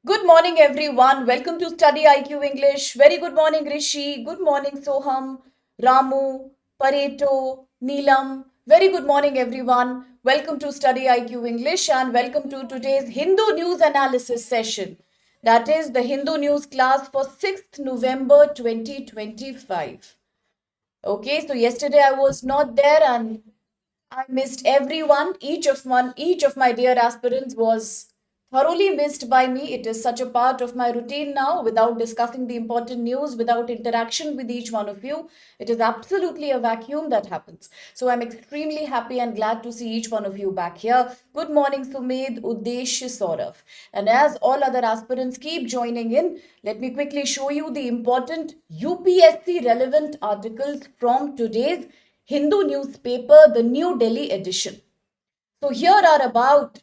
Good morning, everyone. Welcome to StudyIQ English. Very good morning, Rishi. Good morning, Soham, Ramu, Pareto, Neelam. Very good morning, everyone. Welcome to StudyIQ English and welcome to today's Hindu News Analysis session. That is the Hindu News class for 6th November 2025. Okay, so yesterday I was not there and I missed everyone. Each of my dear aspirants was thoroughly missed by me. It is such a part of my routine now. Without discussing the important news, without interaction with each one of you, it is absolutely a vacuum that happens. So I'm extremely happy and glad to see each one of you back here. Good morning, Sumedh, Udesh, Saurav. And as all other aspirants keep joining in, let me quickly show you the important UPSC relevant articles from today's Hindu newspaper, the New Delhi edition. So here are about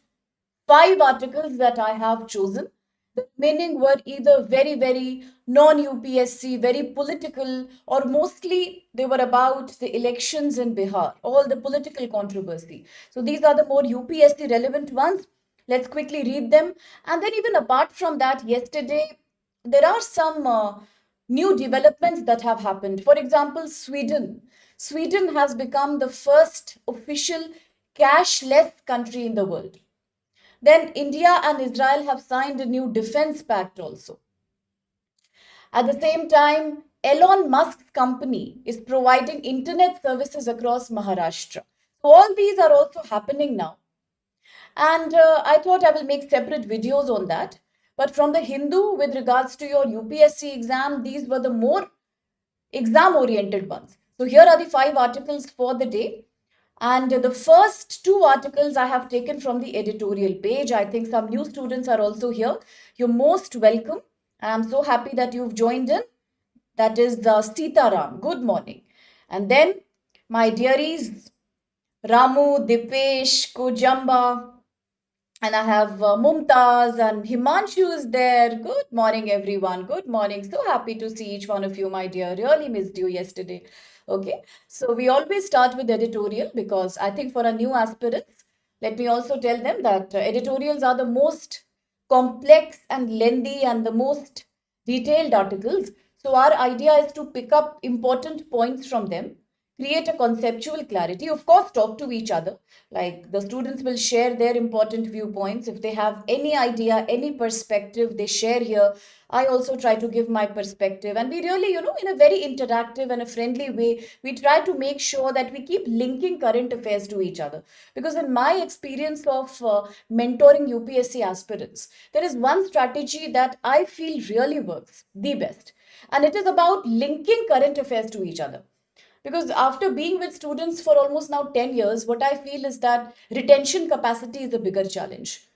5 articles that I have chosen. The remaining were either very non-UPSC, very political, or mostly they were about the elections in Bihar, all the political controversy. So these are the more UPSC relevant ones. Let's quickly read them. And then even apart from that, yesterday, there are some new developments that have happened. For example, Sweden. Sweden has become the first official cashless country in the world. Then India and Israel have signed a new defense pact also. At the same time, Elon Musk's company is providing internet services across Maharashtra. So all these are also happening now. And I thought I will make separate videos on that. But from the Hindu, with regards to your UPSC exam, these were the more exam oriented ones. So here are the 5 articles for the day. And the first 2 articles I have taken from the editorial page. I think some new students are also here. You're most welcome. And I'm so happy that you've joined in. That is the Sitaram. Good morning. And then my dearies, Ramu, Dipesh, Kojamba, and I have Mumtaz and Himanshu is there. Good morning, everyone. Good morning. So happy to see each one of you, my dear. Really missed you yesterday. Okay. So we always start with editorial because I think for our new aspirants, let me also tell them that editorials are the most complex and lengthy and the most detailed articles. So our idea is to pick up important points from them, create a conceptual clarity, of course talk to each other, like the students will share their important viewpoints. If they have any idea, any perspective, they share here. I also try to give my perspective, and we really, in a very interactive and a friendly way, we try to make sure that we keep linking current affairs to each other. Because in my experience of mentoring UPSC aspirants, there is one strategy that I feel really works the best, and it is about linking current affairs to each other. Because after being with students for almost now 10 years, what I feel is that retention capacity is a bigger challenge.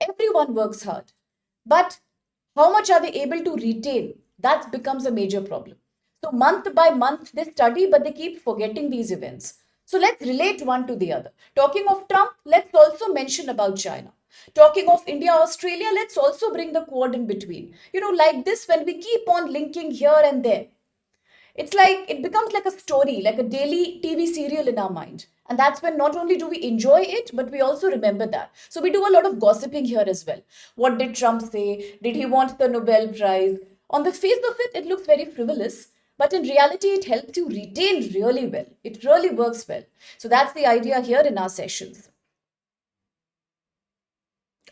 Everyone works hard, but how much are they able to retain? That becomes a major problem. So month by month, they study, but they keep forgetting these events. So let's relate one to the other. Talking of Trump, let's also mention about China. Talking of India, Australia, let's also bring the quad in between. Like this, when we keep on linking here and there, it's like it becomes like a story, like a daily TV serial in our mind. And that's when not only do we enjoy it, but we also remember that. So we do a lot of gossiping here as well. What did Trump say? Did he want the Nobel Prize? On the face of it, it looks very frivolous. But in reality, it helps you retain really well. It really works well. So that's the idea here in our sessions.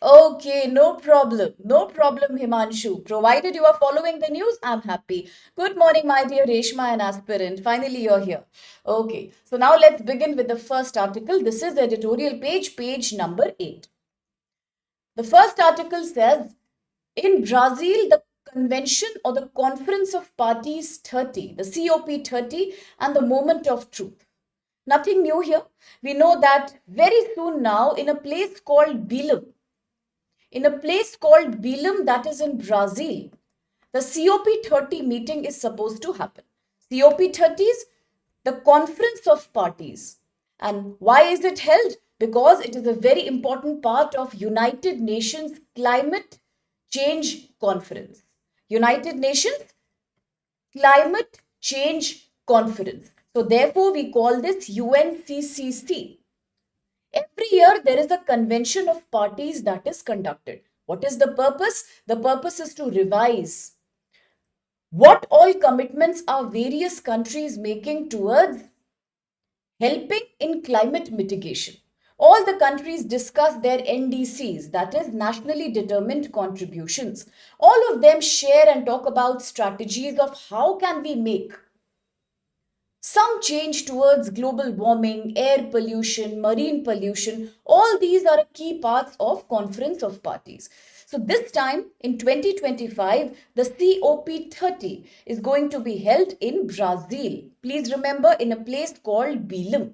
Okay, no problem. No problem, Himanshu. Provided you are following the news, I'm happy. Good morning, my dear Reshma and aspirant. Finally, you're here. Okay, so now let's begin with the first article. This is the editorial page, page number 8. The first article says, in Brazil, the convention or the Conference of Parties 30, the COP30 and the moment of truth. Nothing new here. We know that very soon now in a place called Belém, that is in Brazil, the COP30 meeting is supposed to happen. COP30 is the Conference of Parties. And why is it held? Because it is a very important part of United Nations Climate Change Conference. United Nations Climate Change Conference. So therefore, we call this UNCCC. Every year, there is a convention of parties that is conducted. What is the purpose? The purpose is to revise what all commitments are various countries making towards helping in climate mitigation. All the countries discuss their NDCs, that is, nationally determined contributions. All of them share and talk about strategies of how can we make some change towards global warming, air pollution, marine pollution. All these are key parts of Conference of Parties. So this time in 2025, the COP30 is going to be held in Brazil. Please remember, in a place called Belém.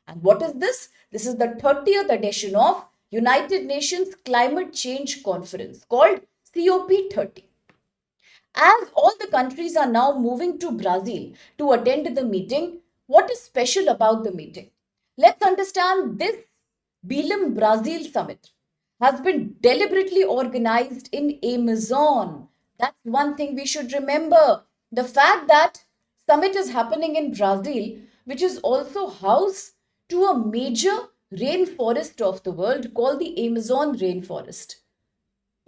And what is this? This is the 30th edition of United Nations Climate Change Conference called COP30. As all the countries are now moving to Brazil to attend the meeting, what is special about the meeting? Let's understand this Belém Brazil summit has been deliberately organized in Amazon. That's one thing we should remember. The fact that summit is happening in Brazil, which is also house to a major rainforest of the world called the Amazon rainforest.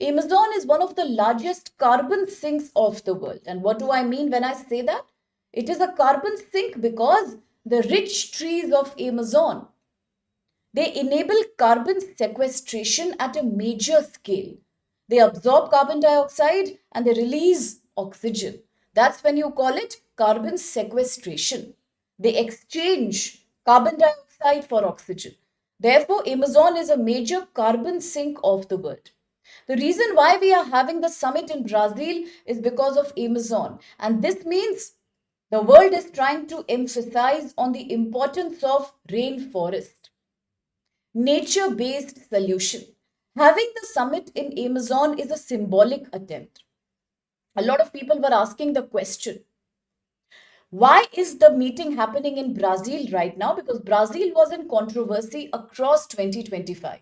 Amazon is one of the largest carbon sinks of the world. And what do I mean when I say that? It is a carbon sink because the rich trees of Amazon, they enable carbon sequestration at a major scale. They absorb carbon dioxide and they release oxygen. That's when you call it carbon sequestration. They exchange carbon dioxide for oxygen. Therefore, Amazon is a major carbon sink of the world. The reason why we are having the summit in Brazil is because of Amazon. And this means the world is trying to emphasize on the importance of rainforest, nature-based solution. Having the summit in Amazon is a symbolic attempt. A lot of people were asking the question, why is the meeting happening in Brazil right now? Because Brazil was in controversy across 2025.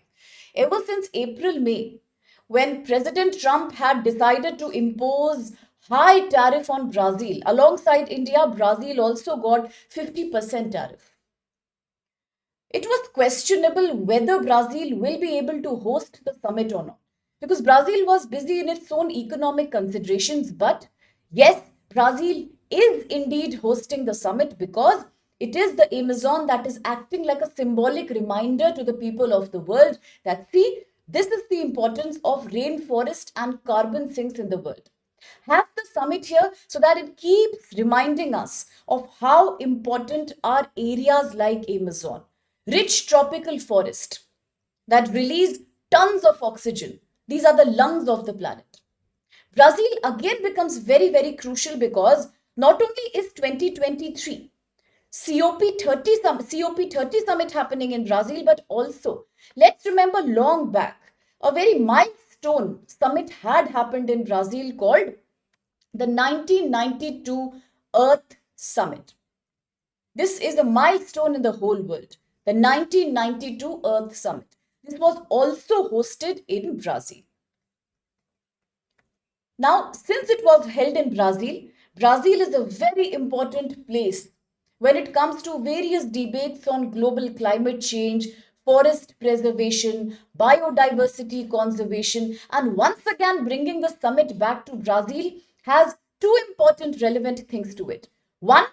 Ever since April, May, when President Trump had decided to impose high tariff on Brazil, alongside India, Brazil also got 50% tariff. It was questionable whether Brazil will be able to host the summit or not, because Brazil was busy in its own economic considerations. But yes, Brazil is indeed hosting the summit because it is the Amazon that is acting like a symbolic reminder to the people of the world that, see, this is the importance of rainforest and carbon sinks in the world. Have the summit here so that it keeps reminding us of how important are areas like Amazon, rich tropical forest that release tons of oxygen. These are the lungs of the planet. Brazil again becomes very, very crucial because not only is 2023 COP30 summit happening in Brazil, but also let's remember long back, a very milestone summit had happened in Brazil called the 1992 Earth Summit. This is a milestone in the whole world, the 1992 Earth Summit. This was also hosted in Brazil. Now, since it was held in Brazil, Brazil is a very important place when it comes to various debates on global climate change, forest preservation, biodiversity conservation, and once again bringing the summit back to Brazil has two important relevant things to it. One,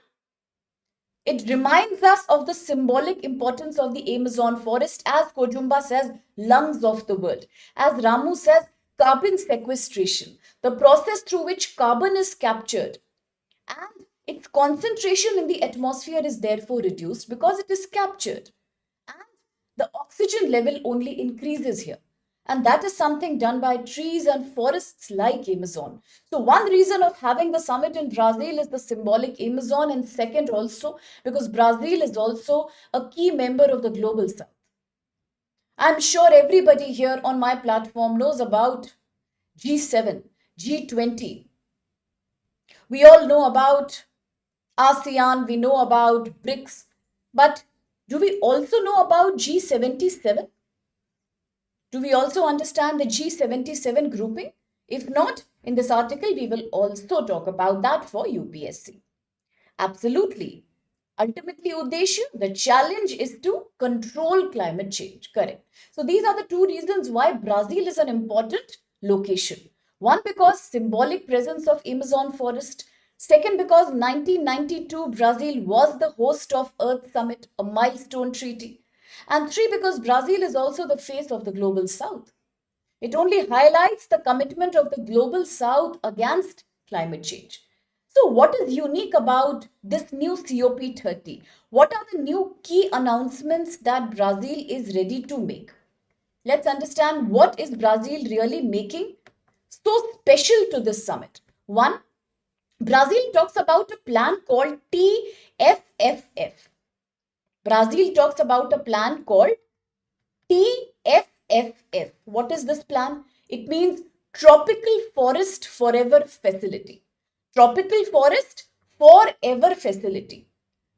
it reminds us of the symbolic importance of the Amazon forest, as Kojumba says, lungs of the world. As Ramu says, carbon sequestration, the process through which carbon is captured and its concentration in the atmosphere is therefore reduced because it is captured. And the oxygen level only increases here. And that is something done by trees and forests like Amazon. So one reason of having the summit in Brazil is the symbolic Amazon, and second also because Brazil is also a key member of the Global South. I'm sure everybody here on my platform knows about G7, G20. We all know about ASEAN, we know about BRICS, but do we also know about G77? Do we also understand the G77 grouping? If not, in this article, we will also talk about that for UPSC. Absolutely. Ultimately, Uddesha, the challenge is to control climate change. Correct. So these are the two reasons why Brazil is an important location. One, because symbolic presence of Amazon forest. Second, because 1992 Brazil was the host of Earth Summit, a milestone treaty. And three, because Brazil is also the face of the global south. It only highlights the commitment of the global south against climate change. So, what is unique about this new COP30? What are the new key announcements that Brazil is ready to make? Let's understand what is Brazil really making so special to this summit. One, Brazil talks about a plan called TFFF. Brazil talks about a plan called TFFF. What is this plan? It means Tropical Forest Forever Facility. Tropical Forest Forever Facility.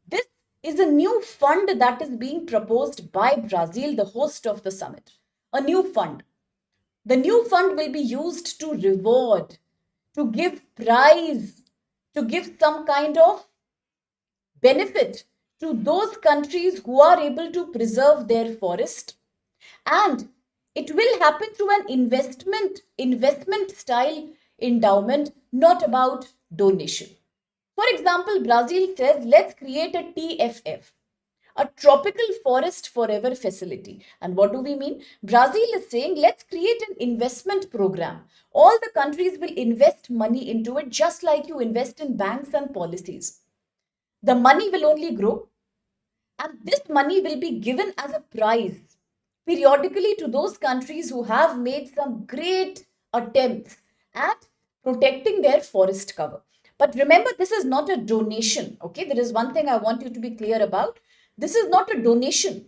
This is a new fund that is being proposed by Brazil, the host of the summit. A new fund. The new fund will be used to reward, to give prize, to give some kind of benefit to those countries who are able to preserve their forest, and it will happen through an investment style endowment, not about donation. For example, Brazil says let's create a TFF, a tropical forest forever facility. And what do we mean? Brazil is saying let's create an investment program. All the countries will invest money into it, just like you invest in banks and policies. The money will only grow, and this money will be given as a prize periodically to those countries who have made some great attempts at protecting their forest cover. But remember, this is not a donation. Okay, there is one thing I want you to be clear about. This is not a donation.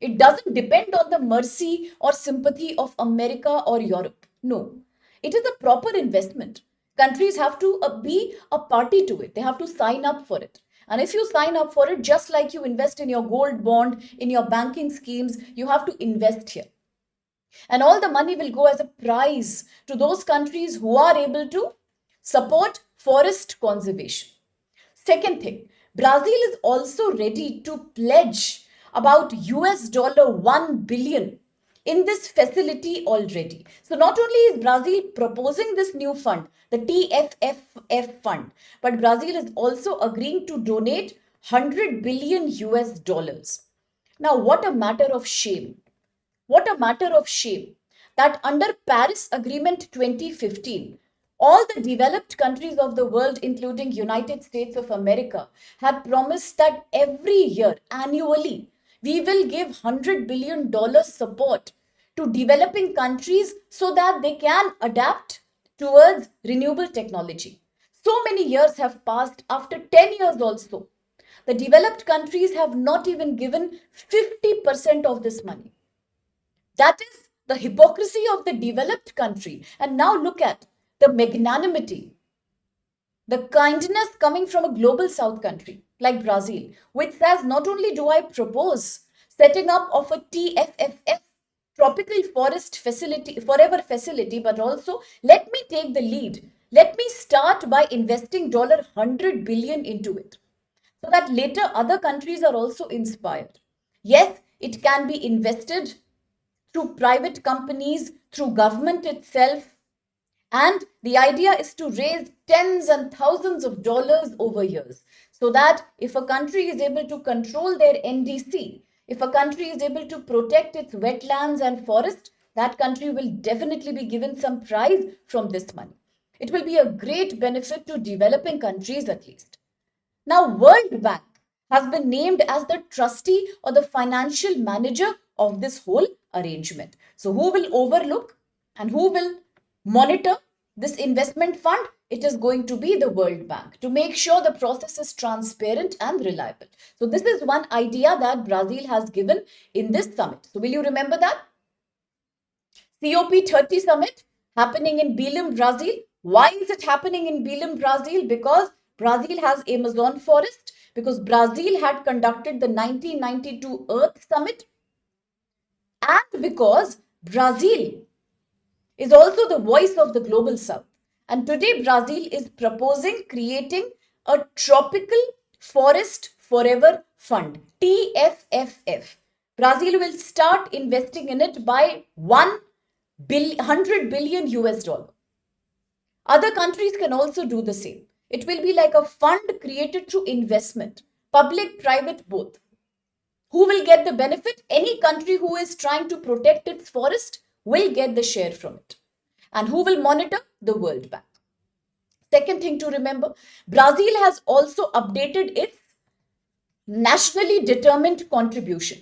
It doesn't depend on the mercy or sympathy of America or Europe. No, it is a proper investment. Countries have to be a party to it, they have to sign up for it. And if you sign up for it, just like you invest in your gold bond, in your banking schemes, you have to invest here. And all the money will go as a prize to those countries who are able to support forest conservation. Second thing, Brazil is also ready to pledge about US dollar 1 billion in this facility already. So not only is Brazil proposing this new fund, the TFFF fund, but Brazil is also agreeing to donate 100 billion US dollars. Now, what a matter of shame. What a matter of shame that under Paris Agreement 2015, all the developed countries of the world, including United States of America, had promised that every year, annually, we will give $100 billion support to developing countries so that they can adapt towards renewable technology. So many years have passed. After 10 years also, the developed countries have not even given 50% of this money. That is the hypocrisy of the developed country. And now look at the magnanimity, the kindness coming from a global south country like Brazil, which says not only do I propose setting up of a TFFF, tropical forest facility, forever facility, but also let me take the lead. Let me start by investing $100 billion into it so that later other countries are also inspired. Yes, it can be invested through private companies, through government itself. And the idea is to raise tens and thousands of dollars over years so that if a country is able to control their NDC, if a country is able to protect its wetlands and forest, that country will definitely be given some prize from this money. It will be a great benefit to developing countries at least. Now, World Bank has been named as the trustee or the financial manager of this whole arrangement. So, who will overlook and who will monitor this investment fund? It is going to be the World Bank to make sure the process is transparent and reliable. So, this is one idea that Brazil has given in this summit. So, will you remember that? COP30 summit happening in Belém, Brazil. Why is it happening in Belém, Brazil? Because Brazil has Amazon forest, because Brazil had conducted the 1992 Earth Summit, and because Brazil is also the voice of the global south. And today Brazil is proposing creating a tropical forest Forever Fund, TFFF. Brazil will start investing in it by 100 billion US dollar. Other countries can also do the same. It will be like a fund created through investment, public, private, both. Who will get the benefit? Any country who is trying to protect its forest will get the share from it. And who will monitor? The World Bank. Second thing to remember, Brazil has also updated its nationally determined contribution.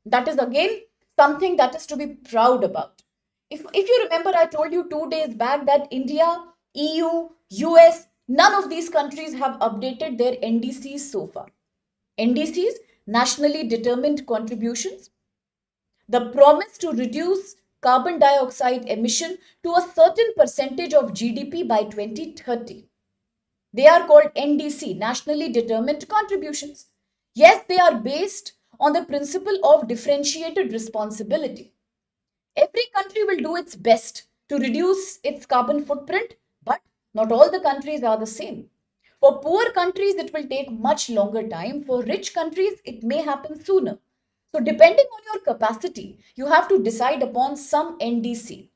That is again something that is to be proud about. If you remember, I told you 2 days back that India, EU, US, none of these countries have updated their NDCs so far. NDCs, nationally determined contributions, the promise to reduce carbon dioxide emission to a certain percentage of GDP by 2030. They are called NDC, nationally determined contributions. Yes, they are based on the principle of differentiated responsibility. Every country will do its best to reduce its carbon footprint, but not all the countries are the same. For poor countries, it will take much longer time. For rich countries, it may happen sooner. So depending on your capacity, you have to decide upon some NDC.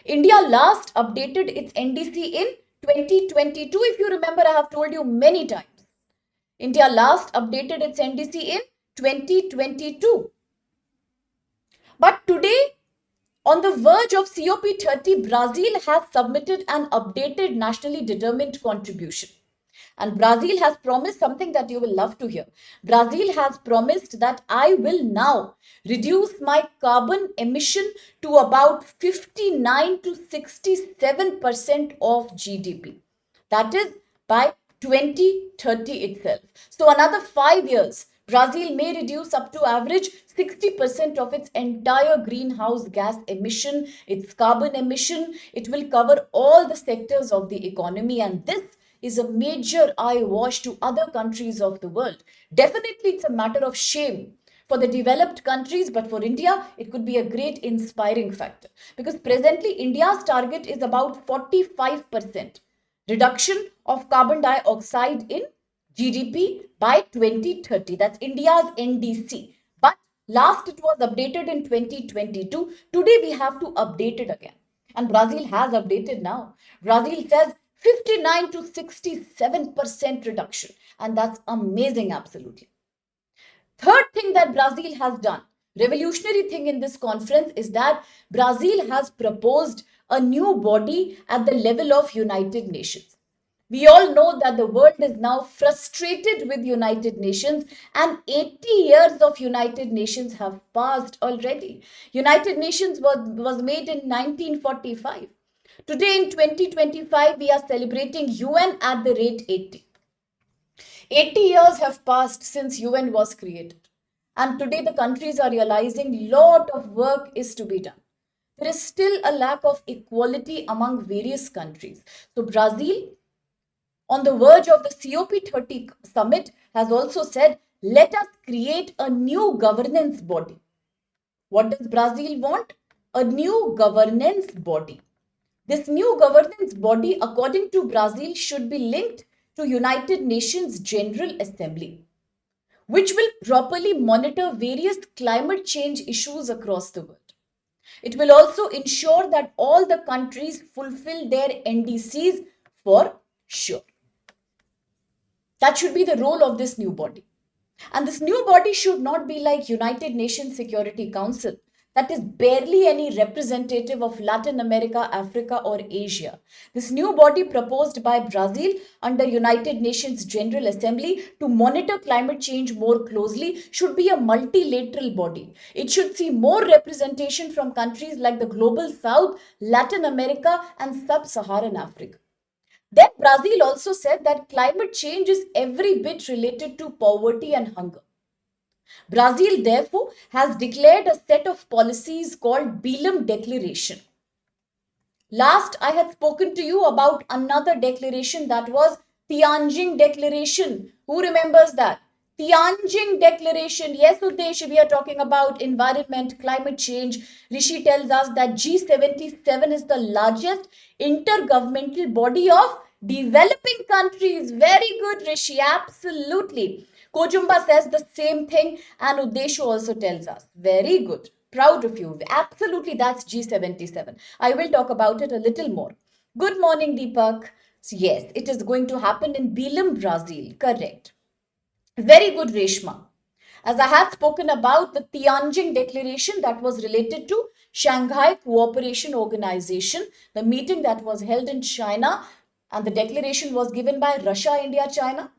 India last updated its NDC in 2022. If you remember, I have told you many times. India last updated its NDC in 2022. But today, on the verge of COP30, Brazil has submitted an updated nationally determined contribution. And Brazil has promised something that you will love to hear. Brazil has promised that I will now reduce my carbon emission to about 59 to 67% of GDP. That is by 2030 itself. So another 5 years, Brazil may reduce up to average 60% of its entire greenhouse gas emission, its carbon emission. It will cover all the sectors of the economy, and this is a major eye wash to other countries of the world. Definitely, it's a matter of shame for the developed countries, but for India, it could be a great inspiring factor because presently India's target is about 45% reduction of carbon dioxide in GDP by 2030. That's India's NDC. But last it was updated in 2022. Today we have to update it again. And Brazil has updated now. Brazil says 59 to 67% reduction. And that's amazing, absolutely. Third thing that Brazil has done, revolutionary thing in this conference, is that Brazil has proposed a new body at the level of United Nations. We all know that the world is now frustrated with United Nations, and 80 years of United Nations have passed already. United Nations was made in 1945. Today in 2025, we are celebrating UN at the rate 80. 80 years have passed since UN was created. And today the countries are realizing lot of work is to be done. There is still a lack of equality among various countries. So Brazil, on the verge of the COP30 summit, has also said, let us create a new governance body. What does Brazil want? A new governance body. This new governance body, according to Brazil, should be linked to United Nations General Assembly, which will properly monitor various climate change issues across the world. It will also ensure that all the countries fulfill their NDCs for sure. That should be the role of this new body. And this new body should not be like United Nations Security Council, that is barely any representative of Latin America, Africa, or Asia. This new body proposed by Brazil under United Nations General Assembly to monitor climate change more closely should be a multilateral body. It should see more representation from countries like the Global South, Latin America, and Sub-Saharan Africa. Then Brazil also said that climate change is every bit related to poverty and hunger. Brazil, therefore, has declared a set of policies called Belém Declaration. Last, I had spoken to you about another declaration, that was Tianjin Declaration. Who remembers that? Tianjin Declaration. Yes, Udesh, we are talking about environment, climate change. Rishi tells us that G77 is the largest intergovernmental body of developing countries. Very good, Rishi. Absolutely. Kojumba says the same thing, and Udeshu also tells us. Very good. Proud of you. Absolutely, that's G77. I will talk about it a little more. Good morning, Deepak. Yes, it is going to happen in Belém, Brazil. Correct. Very good, Reshma. As I have spoken about the Tianjin Declaration that was related to Shanghai Cooperation Organization, the meeting that was held in China, and the declaration was given by Russia, India, China.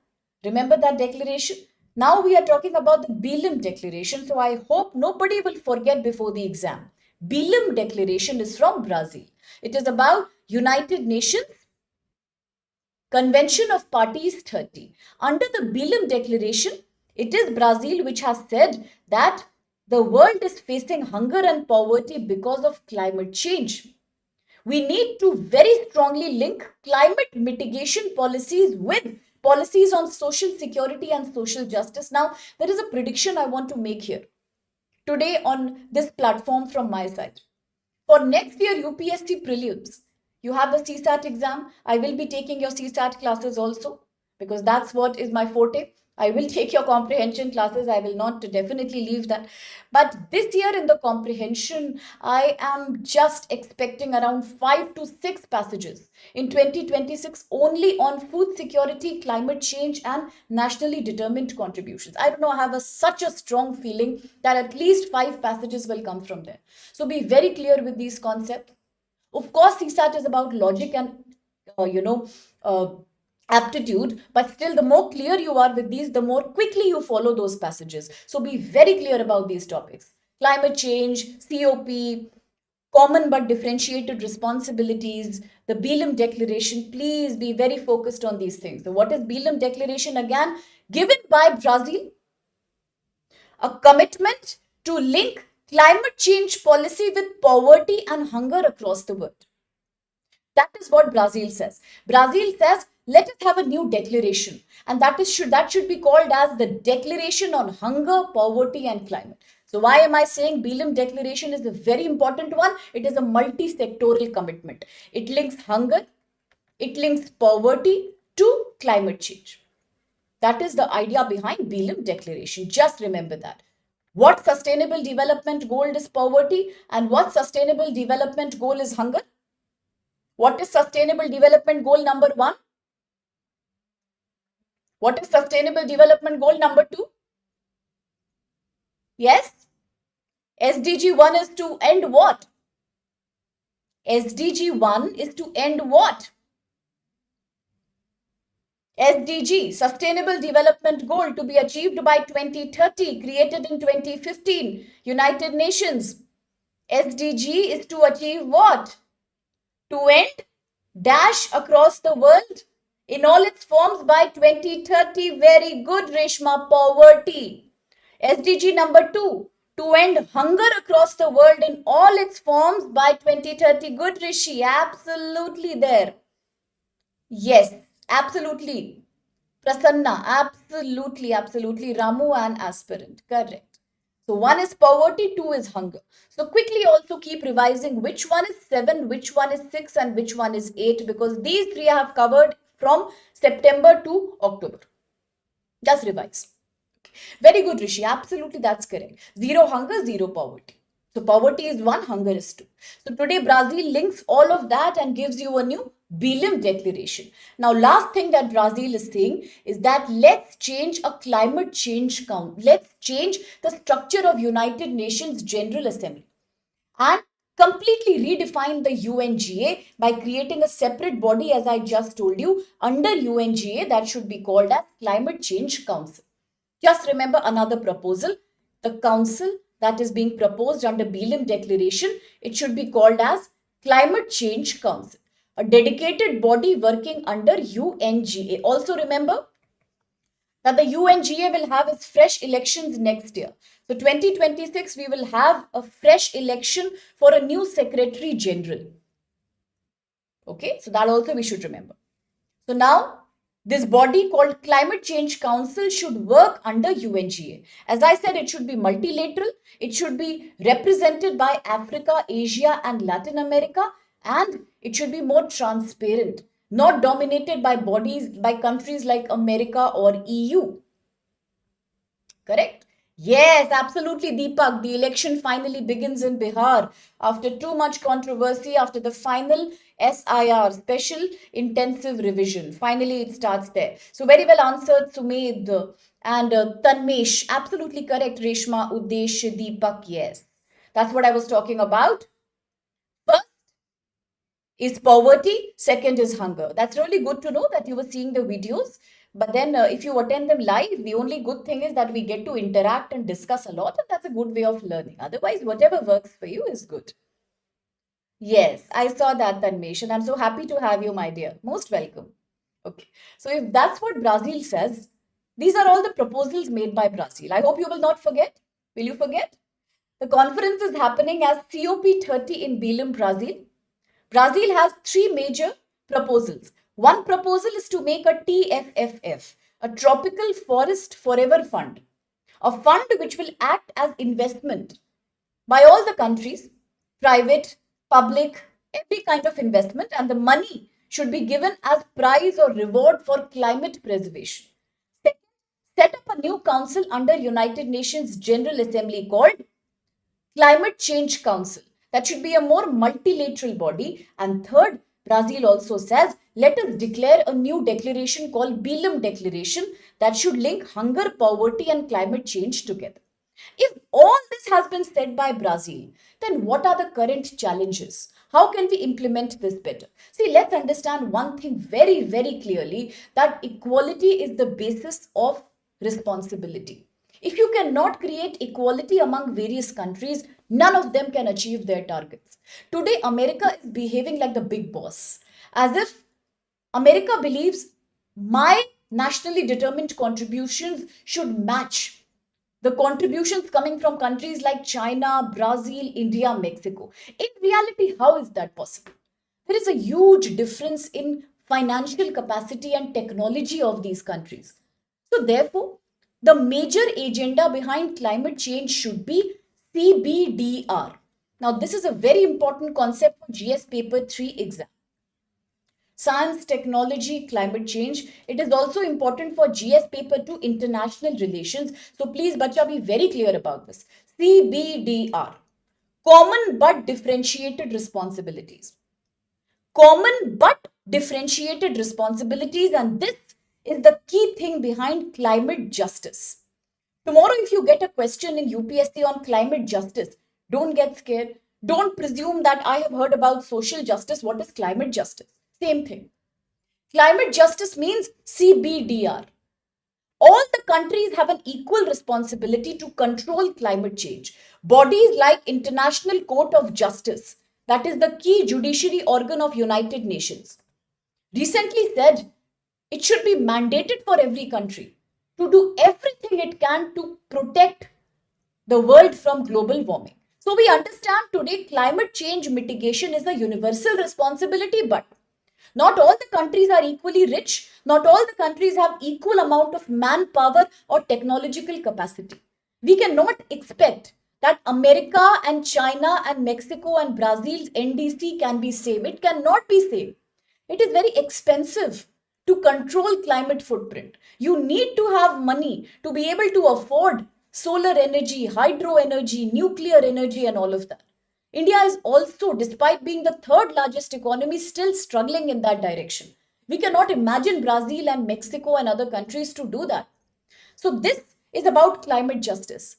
Remember that declaration? Now we are talking about the Belém Declaration, so I hope nobody will forget before the exam. Belém Declaration is from Brazil. It is about United Nations Convention of Parties 30. Under the Belém Declaration, it is Brazil which has said that the world is facing hunger and poverty because of climate change. We need to very strongly link climate mitigation policies with policies on social security and social justice. Now, there is a prediction I want to make here today on this platform from my side. For next year UPSC prelims, you have the CSAT exam. I will be taking your CSAT classes also because that's what is my forte. I will take your comprehension classes. I will not definitely leave that. But this year in the comprehension, I am just expecting around 5 to 6 passages in 2026 only on food security, climate change, and nationally determined contributions. I don't know, I have such a strong feeling that at least 5 passages will come from there. So be very clear with these concepts. Of course, CSAT is about logic and, aptitude, but still the more clear you are with these, the more quickly you follow those passages. So be very clear about these topics. Climate change, COP, common but differentiated responsibilities, the Belém Declaration. Please be very focused on these things. So what is Belém Declaration again? Given by Brazil, a commitment to link climate change policy with poverty and hunger across the world. That is what Brazil says. Brazil says, let us have a new declaration, and that should be called as the Declaration on Hunger, Poverty and Climate. So why am I saying Belém Declaration is a very important one? It is a multi-sectoral commitment. It links hunger, it links poverty to climate change. That is the idea behind Belém Declaration. Just remember that. What sustainable development goal is poverty and what sustainable development goal is hunger? What is sustainable development goal number 1? What is sustainable development goal number 2? Yes? SDG 1 is to end what? SDG 1 is to end what? SDG, Sustainable Development Goal, to be achieved by 2030, created in 2015, United Nations. SDG is to achieve what? To end dash across the world in all its forms by 2030. Very good, Reshma. Poverty. SDG number 2, to end hunger across the world in all its forms by 2030. Good, Rishi. Absolutely there. Yes, absolutely. Prasanna, absolutely. Ramu and aspirant, correct. So 1 is poverty, 2 is hunger. So quickly also keep revising which one is 7, which one is 6 and which one is 8, because these 3 I have covered from September to October. Just revise. Very good, Rishi. Absolutely, that's correct. 0 hunger, 0 poverty. So poverty is 1, hunger is 2. So today Brazil links all of that and gives you a new Belém Declaration. Now, last thing that Brazil is saying is that let's change a climate change count. Let's change the structure of United Nations General Assembly and completely redefine the UNGA by creating a separate body, as I just told you, under UNGA that should be called as Climate Change Council. Just remember another proposal, the council that is being proposed under Belém Declaration, it should be called as Climate Change Council, a dedicated body working under UNGA. Also remember that the UNGA will have its fresh elections next year. So 2026, we will have a fresh election for a new Secretary General. Okay, so that also we should remember. So now, this body called Climate Change Council should work under UNGA. As I said, it should be multilateral. It should be represented by Africa, Asia, and Latin America. And it should be more transparent, not dominated by bodies, by countries like America or EU. Correct? Yes, absolutely, Deepak. The election finally begins in Bihar after too much controversy, after the final SIR, special intensive revision. Finally, it starts there. So, very well answered, Sumed and Tanmesh. Absolutely correct, Reshma, Udesh, Deepak. Yes, that's what I was talking about. First is poverty, second is hunger. That's really good to know that you were seeing the videos. But then, if you attend them live, the only good thing is that we get to interact and discuss a lot, and that's a good way of learning. Otherwise, whatever works for you is good. Yes, I saw that, Tanmesh, and I'm so happy to have you, my dear. Most welcome. Okay, so if that's what Brazil says, these are all the proposals made by Brazil. I hope you will not forget. Will you forget? The conference is happening as COP30 in Belém, Brazil. Brazil has three major proposals. One proposal is to make a TFF, a Tropical Forest Forever Fund, a fund which will act as investment by all the countries, private, public, every kind of investment, and the money should be given as prize or reward for climate preservation. Second, set up a new council under United Nations General Assembly called Climate Change Council. That should be a more multilateral body. And third, Brazil also says, let us declare a new declaration called Belém Declaration that should link hunger, poverty, and climate change together. If all this has been said by Brazil, then what are the current challenges? How can we implement this better? See, let's understand one thing very, very clearly, that equality is the basis of responsibility. If you cannot create equality among various countries, none of them can achieve their targets. Today, America is behaving like the big boss, as if America believes my nationally determined contributions should match the contributions coming from countries like China, Brazil, India, Mexico. In reality, how is that possible? There is a huge difference in financial capacity and technology of these countries. So, therefore, the major agenda behind climate change should be CBDR. Now, this is a very important concept for GS Paper 3 exam. Science, technology, climate change. It is also important for GS paper 2 international relations. So please, bacha, be very clear about this. CBDR. Common but differentiated responsibilities. Common but differentiated responsibilities, and this is the key thing behind climate justice. Tomorrow, if you get a question in UPSC on climate justice, don't get scared. Don't presume that I have heard about social justice. What is climate justice? Same thing. Climate justice means CBDR. All the countries have an equal responsibility to control climate change. Bodies like International Court of Justice, that is the key judiciary organ of United Nations, recently said it should be mandated for every country to do everything it can to protect the world from global warming. So we understand today climate change mitigation is a universal responsibility, but not all the countries are equally rich. Not all the countries have equal amount of manpower or technological capacity. We cannot expect that America and China and Mexico and Brazil's NDC can be saved. It cannot be saved. It is very expensive to control climate footprint. You need to have money to be able to afford solar energy, hydro energy, nuclear energy, and all of that. India is also, despite being the third largest economy, still struggling in that direction. We cannot imagine Brazil and Mexico and other countries to do that. So, this is about climate justice.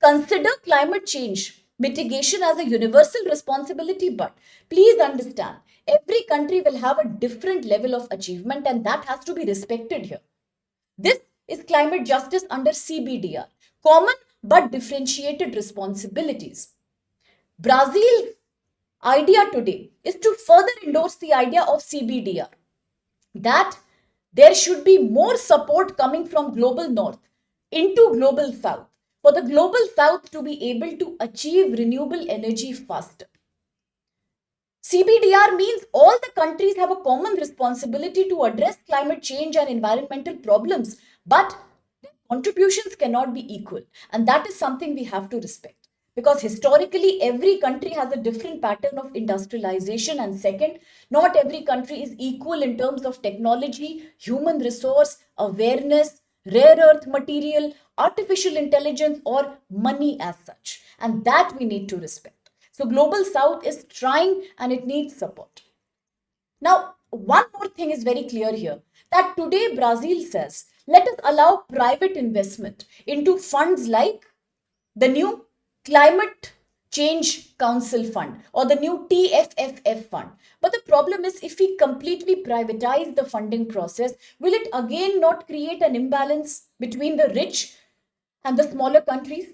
Consider climate change mitigation as a universal responsibility, but please understand every country will have a different level of achievement, and that has to be respected here. This is climate justice under CBDR, common but differentiated responsibilities. Brazil's idea today is to further endorse the idea of CBDR, that there should be more support coming from global north into global south for the global south to be able to achieve renewable energy faster. CBDR means all the countries have a common responsibility to address climate change and environmental problems, but their contributions cannot be equal, and that is something we have to respect. Because historically, every country has a different pattern of industrialization, and second, not every country is equal in terms of technology, human resource, awareness, rare earth material, artificial intelligence or money as such. And that we need to respect. So Global South is trying and it needs support. Now, one more thing is very clear here, that today Brazil says, let us allow private investment into funds like the new Climate Change Council Fund or the new TFFF fund. But the problem is, if we completely privatize the funding process, will it again not create an imbalance between the rich and the smaller countries?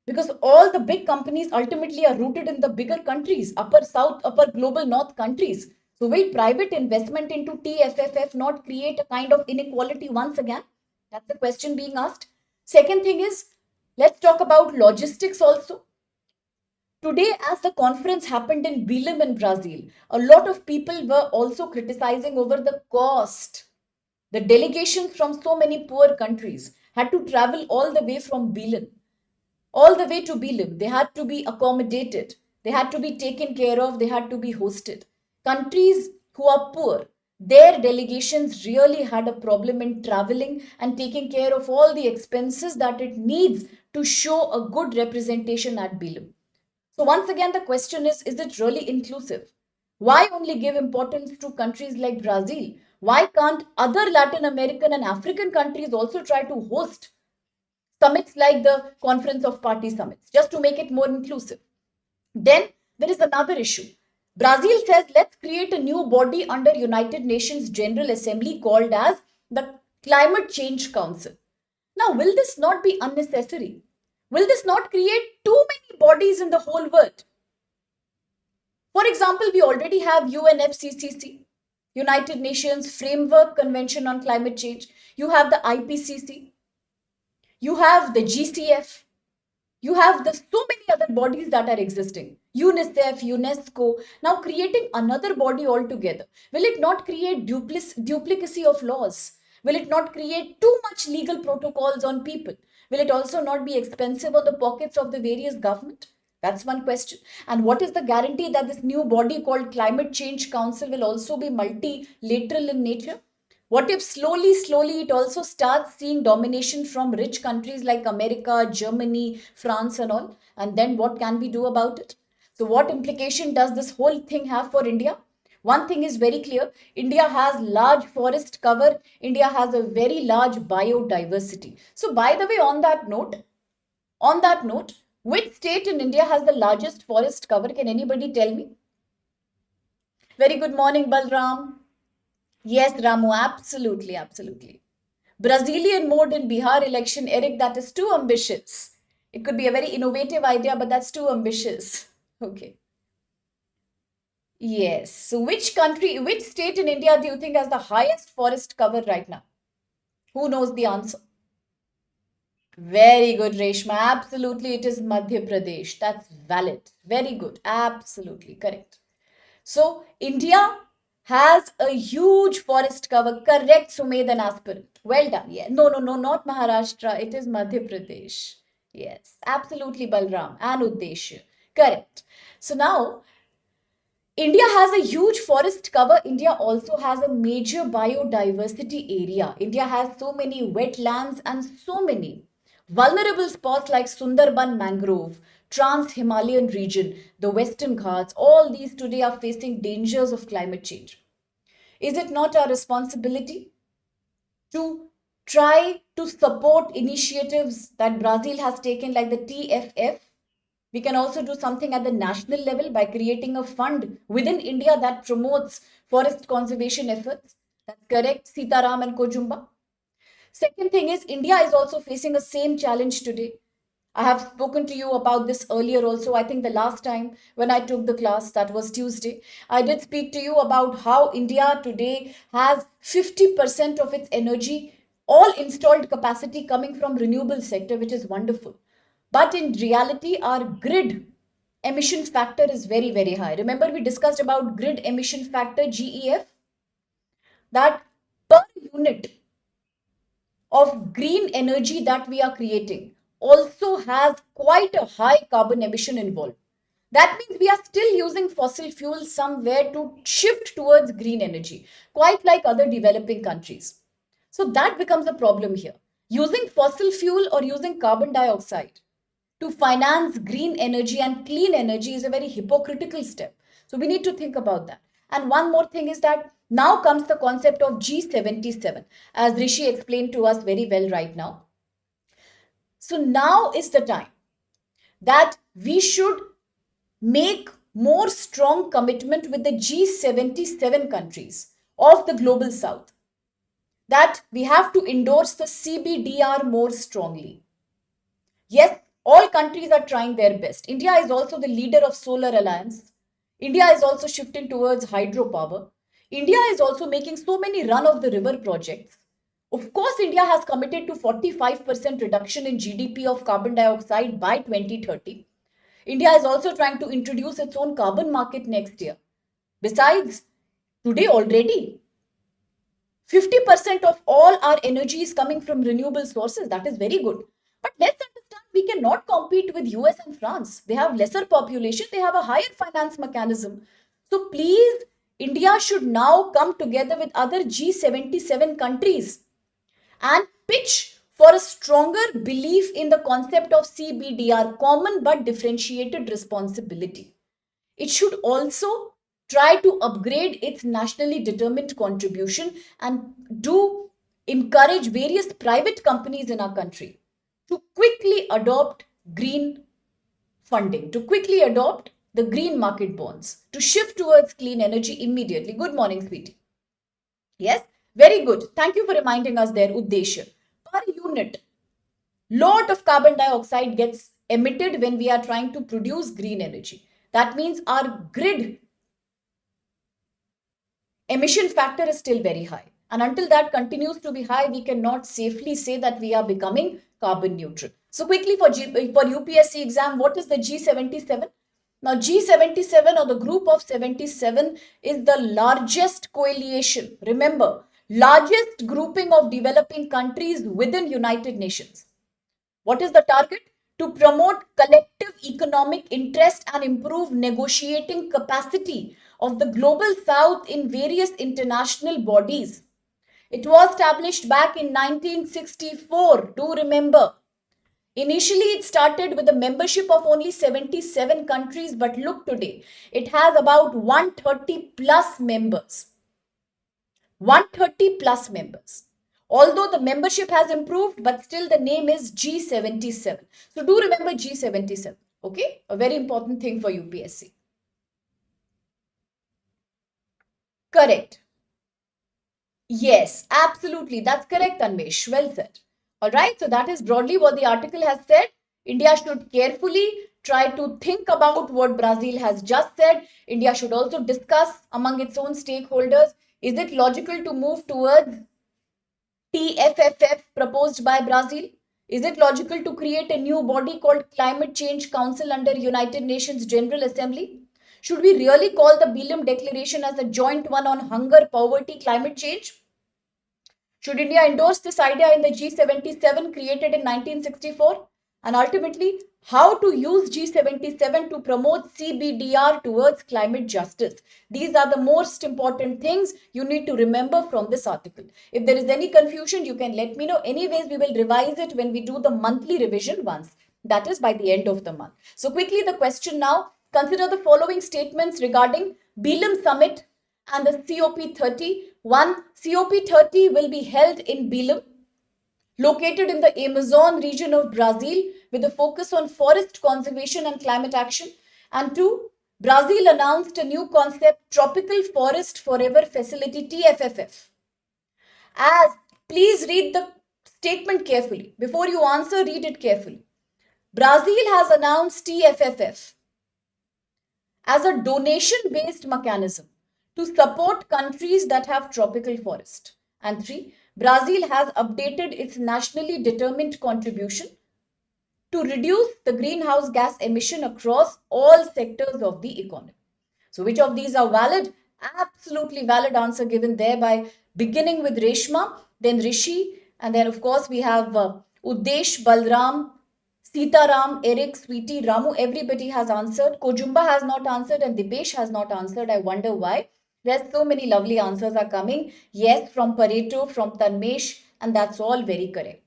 Because all the big companies ultimately are rooted in the bigger countries, upper south, upper global north countries. So will private investment into TFFF not create a kind of inequality once again? That's the question being asked. Second thing is, let's talk about logistics also. Today, as the conference happened in Belém in Brazil, a lot of people were also criticizing over the cost. The delegations from so many poor countries had to travel all the way from Belém, all the way to Belém. They had to be accommodated. They had to be taken care of. They had to be hosted. Countries who are poor, their delegations really had a problem in traveling and taking care of all the expenses that it needs to show a good representation at Belém. So once again, the question is it really inclusive? Why only give importance to countries like Brazil? Why can't other Latin American and African countries also try to host summits like the Conference of Party Summits, just to make it more inclusive? Then there is another issue. Brazil says, let's create a new body under United Nations General Assembly called as the Climate Change Council. Now, will this not be unnecessary? Will this not create too many bodies in the whole world? For example, we already have UNFCCC, United Nations Framework Convention on Climate Change. You have the IPCC. You have the GCF. You have so many other bodies that are existing. UNICEF, UNESCO. Now creating another body altogether. Will it not create duplicacy of laws? Will it not create too much legal protocols on people? Will it also not be expensive on the pockets of the various government? That's one question. And what is the guarantee that this new body called Climate Change Council will also be multilateral in nature? What if slowly it also starts seeing domination from rich countries like America, Germany, France and all? And then what can we do about it? So what implication does this whole thing have for India? One thing is very clear. India has large forest cover. India has a very large biodiversity. So by the way, on that note, which state in India has the largest forest cover? Can anybody tell me? Very good morning, Balram. Yes, Ramu, absolutely. Brazilian mode in Bihar election, Eric, that is too ambitious. It could be a very innovative idea, but that's too ambitious. Okay. Yes. So which state in India do you think has the highest forest cover right now? Who knows the answer? Very good, Reshma. Absolutely, it is Madhya Pradesh. That's valid. Very good. Absolutely correct. So India has a huge forest cover. Correct, Sumed, an aspirant. Well done. Yeah. No, not Maharashtra. It is Madhya Pradesh. Yes, absolutely, Balram. And Uddeshya. Correct. So now, India has a huge forest cover. India also has a major biodiversity area. India has so many wetlands and so many vulnerable spots like Sundarban mangrove, Trans-Himalayan region, the Western Ghats. All these today are facing dangers of climate change. Is it not our responsibility to try to support initiatives that Brazil has taken like the TFF? We can also do something at the national level by creating a fund within India that promotes forest conservation efforts. That's correct, Sitaram and Kojumba. Second thing is, India is also facing the same challenge today. I have spoken to you about this earlier also. I think the last time when I took the class, that was Tuesday, I did speak to you about how India today has 50% of its energy, all installed capacity coming from renewable sector, which is wonderful. But in reality, our grid emission factor is very high. Remember, we discussed about grid emission factor, GEF, that per unit of green energy that we are creating also has quite a high carbon emission involved. That means we are still using fossil fuels somewhere to shift towards green energy, quite like other developing countries. So that becomes a problem here. Using fossil fuel or using carbon dioxide to finance green energy and clean energy is a very hypocritical step. So we need to think about that. And one more thing is that now comes the concept of G77, as Rishi explained to us very well right now. So now is the time that we should make more strong commitment with the G77 countries of the global south, that we have to endorse the CBDR more strongly. Yes, all countries are trying their best. India is also the leader of Solar Alliance. India is also shifting towards hydropower. India is also making so many run of the river projects. Of course, India has committed to 45% reduction in GDP of carbon dioxide by 2030. India is also trying to introduce its own carbon market next year. Besides, today already 50% of all our energy is coming from renewable sources. That is very good. But let's understand, we cannot compete with US and France. They have lesser population, they have a higher finance mechanism. So please, India should now come together with other G77 countries and pitch for a stronger belief in the concept of CBDR, common but differentiated responsibility. It should also try to upgrade its nationally determined contribution and do encourage various private companies in our country to quickly adopt green funding, to quickly adopt the green market bonds, to shift towards clean energy immediately. Good morning, sweetie. Yes, very good. Thank you for reminding us there, Uddesha. Per unit, lot of carbon dioxide gets emitted when we are trying to produce green energy. That means our grid emission factor is still very high. And until that continues to be high, we cannot safely say that we are becoming carbon neutral. So quickly for UPSC exam, what is the G77? Now G77 or the group of 77 is the largest coalition. Remember, largest grouping of developing countries within United Nations. What is the target? To promote collective economic interest and improve negotiating capacity of the global south in various international bodies. It was established back in 1964. Do remember. Initially, it started with a membership of only 77 countries, but look today, it has about 130 plus members. 130 plus members. Although the membership has improved, but still the name is G77. So do remember G77. Okay, a very important thing for UPSC. Correct. Yes, absolutely. That's correct, Anmesh. Well said. All right. So that is broadly what the article has said. India should carefully try to think about what Brazil has just said. India should also discuss among its own stakeholders. Is it logical to move towards TFF proposed by Brazil? Is it logical to create a new body called Climate Change Council under United Nations General Assembly? Should we really call the Belém Declaration as a joint one on hunger, poverty, climate change? Should India endorse this idea in the G77 created in 1964? And ultimately, how to use G77 to promote CBDR towards climate justice? These are the most important things you need to remember from this article. If there is any confusion, you can let me know. Anyways, we will revise it when we do the monthly revision once. That is by the end of the month. So quickly the question now. Consider the following statements regarding Belém Summit and the COP30. One, COP30 will be held in Belém, located in the Amazon region of Brazil, with a focus on forest conservation and climate action. And two, Brazil announced a new concept, Tropical Forest Forever Facility, TFF. As please read the statement carefully. Before you answer, read it carefully. Brazil has announced TFF as a donation-based mechanism to support countries that have tropical forest. And three, Brazil has updated its nationally determined contribution to reduce the greenhouse gas emission across all sectors of the economy. So which of these are valid? Absolutely valid answer given there by beginning with Reshma, then Rishi, and then of course we have Uddesh, Balram, Sitaram, Eric, Sweetie, Ramu, everybody has answered. Kojumba has not answered and Dipesh has not answered. I wonder why. There's so many lovely answers are coming. Yes, from Pareto, from Tanmesh, and that's all very correct.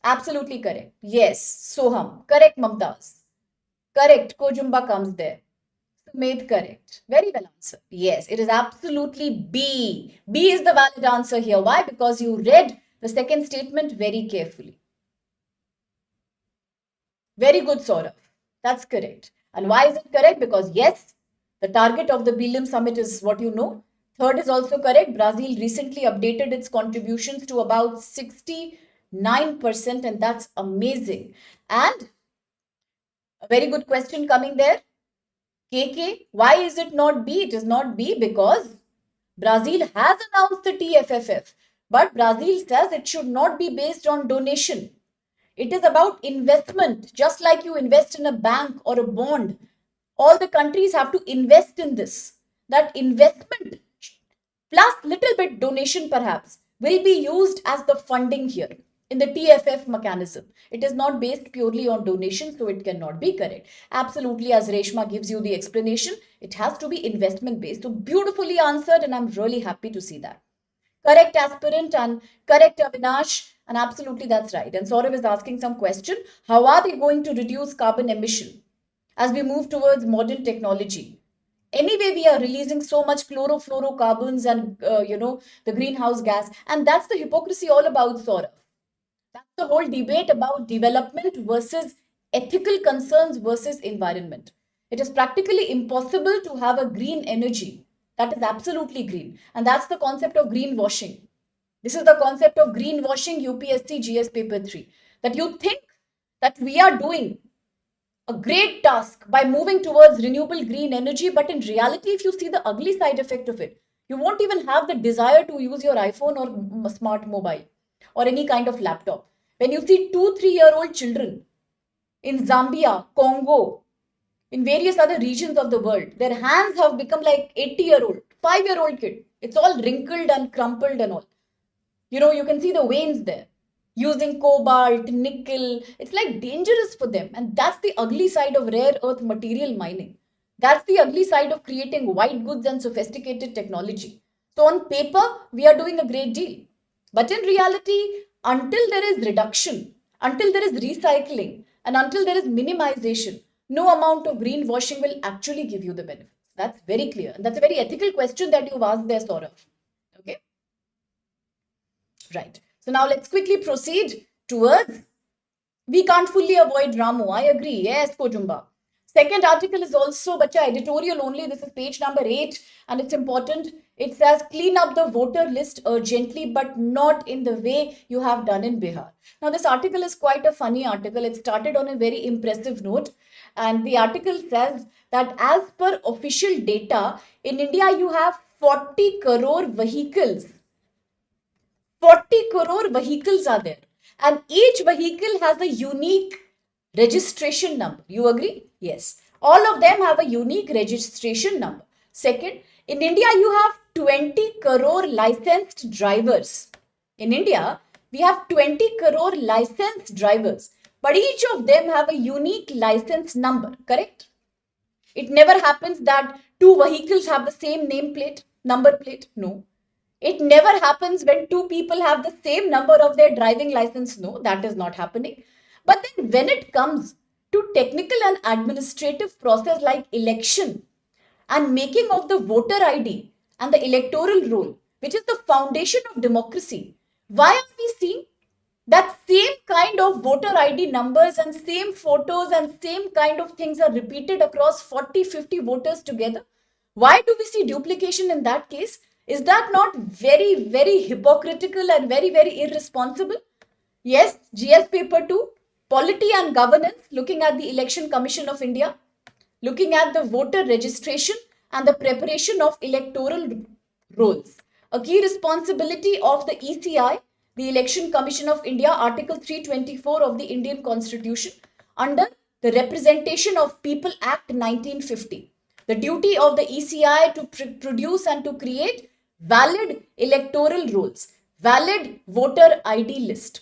Absolutely correct. Yes, Soham. Correct, Mamtaz. Correct. Kojumba comes there. Sumedh, correct. Very well answered. Yes, it is absolutely B. B is the valid answer here. Why? Because you read the second statement very carefully. Very good, Saurabh. That's correct. And why is it correct? Because yes, the target of the Belém summit is what you know. Third is also correct. Brazil recently updated its contributions to about 69%, and that's amazing. And a very good question coming there. KK, why is it not B? It is not B because Brazil has announced the TFF, but Brazil says it should not be based on donation. It is about investment, just like you invest in a bank or a bond. All the countries have to invest in this. That investment plus little bit donation perhaps will be used as the funding here in the TFF mechanism. It is not based purely on donation, so it cannot be correct. Absolutely, as Reshma gives you the explanation, it has to be investment based. So beautifully answered, and I'm really happy to see that. Correct, aspirant, and correct, Avinash. And absolutely, that's right. And Saurav is asking some question. How are they going to reduce carbon emission as we move towards modern technology? Anyway, we are releasing so much chlorofluorocarbons and, the greenhouse gas. And that's the hypocrisy all about, Saurav. That's the whole debate about development versus ethical concerns versus environment. It is practically impossible to have a green energy that is absolutely green. And that's the concept of greenwashing. This is the concept of greenwashing UPSC GS paper 3. That you think that we are doing a great task by moving towards renewable green energy, but in reality, if you see the ugly side effect of it, you won't even have the desire to use your iPhone or smart mobile or any kind of laptop. When you see 2, 3 year old children in Zambia, Congo, in various other regions of the world, their hands have become like 80-year-old, 5 year old kid. It's all wrinkled and crumpled and all. You can see the veins there using cobalt, nickel. It's like dangerous for them. And that's the ugly side of rare earth material mining. That's the ugly side of creating white goods and sophisticated technology. So, on paper, we are doing a great deal. But in reality, until there is reduction, until there is recycling, and until there is minimization, no amount of greenwashing will actually give you the benefits. That's very clear. And that's a very ethical question that you've asked there, Saurav. Okay. Right. So now let's quickly proceed towards we can't fully avoid Ramu. I agree. Yes, Kojumba. Second article is also bacha editorial only. This is page number 8 and it's important. It says clean up the voter list urgently, but not in the way you have done in Bihar. Now this article is quite a funny article. It started on a very impressive note. And the article says that as per official data, in India you have 40 crore vehicles. 40 crore vehicles are there. And each vehicle has a unique registration number. You agree? Yes. All of them have a unique registration number. Second, in India, you have 20 crore licensed drivers. In India, we have 20 crore licensed drivers. But each of them have a unique license number, correct? It never happens that two vehicles have the same name plate, number plate. No. It never happens when two people have the same number of their driving license. No, that is not happening. But then when it comes to technical and administrative process like election and making of the voter ID and the electoral roll, which is the foundation of democracy, why are we seeing that same kind of voter ID numbers and same photos and same kind of things are repeated across 40, 50 voters together? Why do we see duplication in that case? Is that not very, very hypocritical and very, very irresponsible? Yes, GS paper 2, polity and governance, looking at the Election Commission of India, looking at the voter registration and the preparation of electoral rolls. A key responsibility of the ECI, the Election Commission of India, Article 324 of the Indian Constitution, under the Representation of People Act 1950. The duty of the ECI to produce and to create valid electoral rolls, valid voter ID list.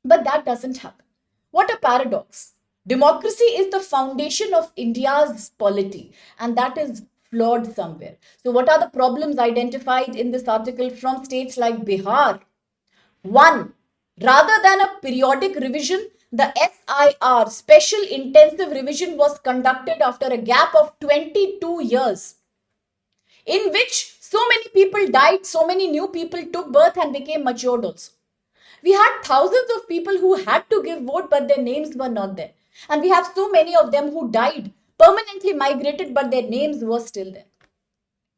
But that doesn't happen. What a paradox. Democracy is the foundation of India's polity, and that is flawed somewhere. So, what are the problems identified in this article from states like Bihar? One, Rather than a periodic revision, the SIR, Special Intensive Revision, was conducted after a gap of 22 years, in which so many people died, so many new people took birth and became matured also. We had thousands of people who had to give vote, but their names were not there. And we have so many of them who died, permanently migrated, but their names were still there.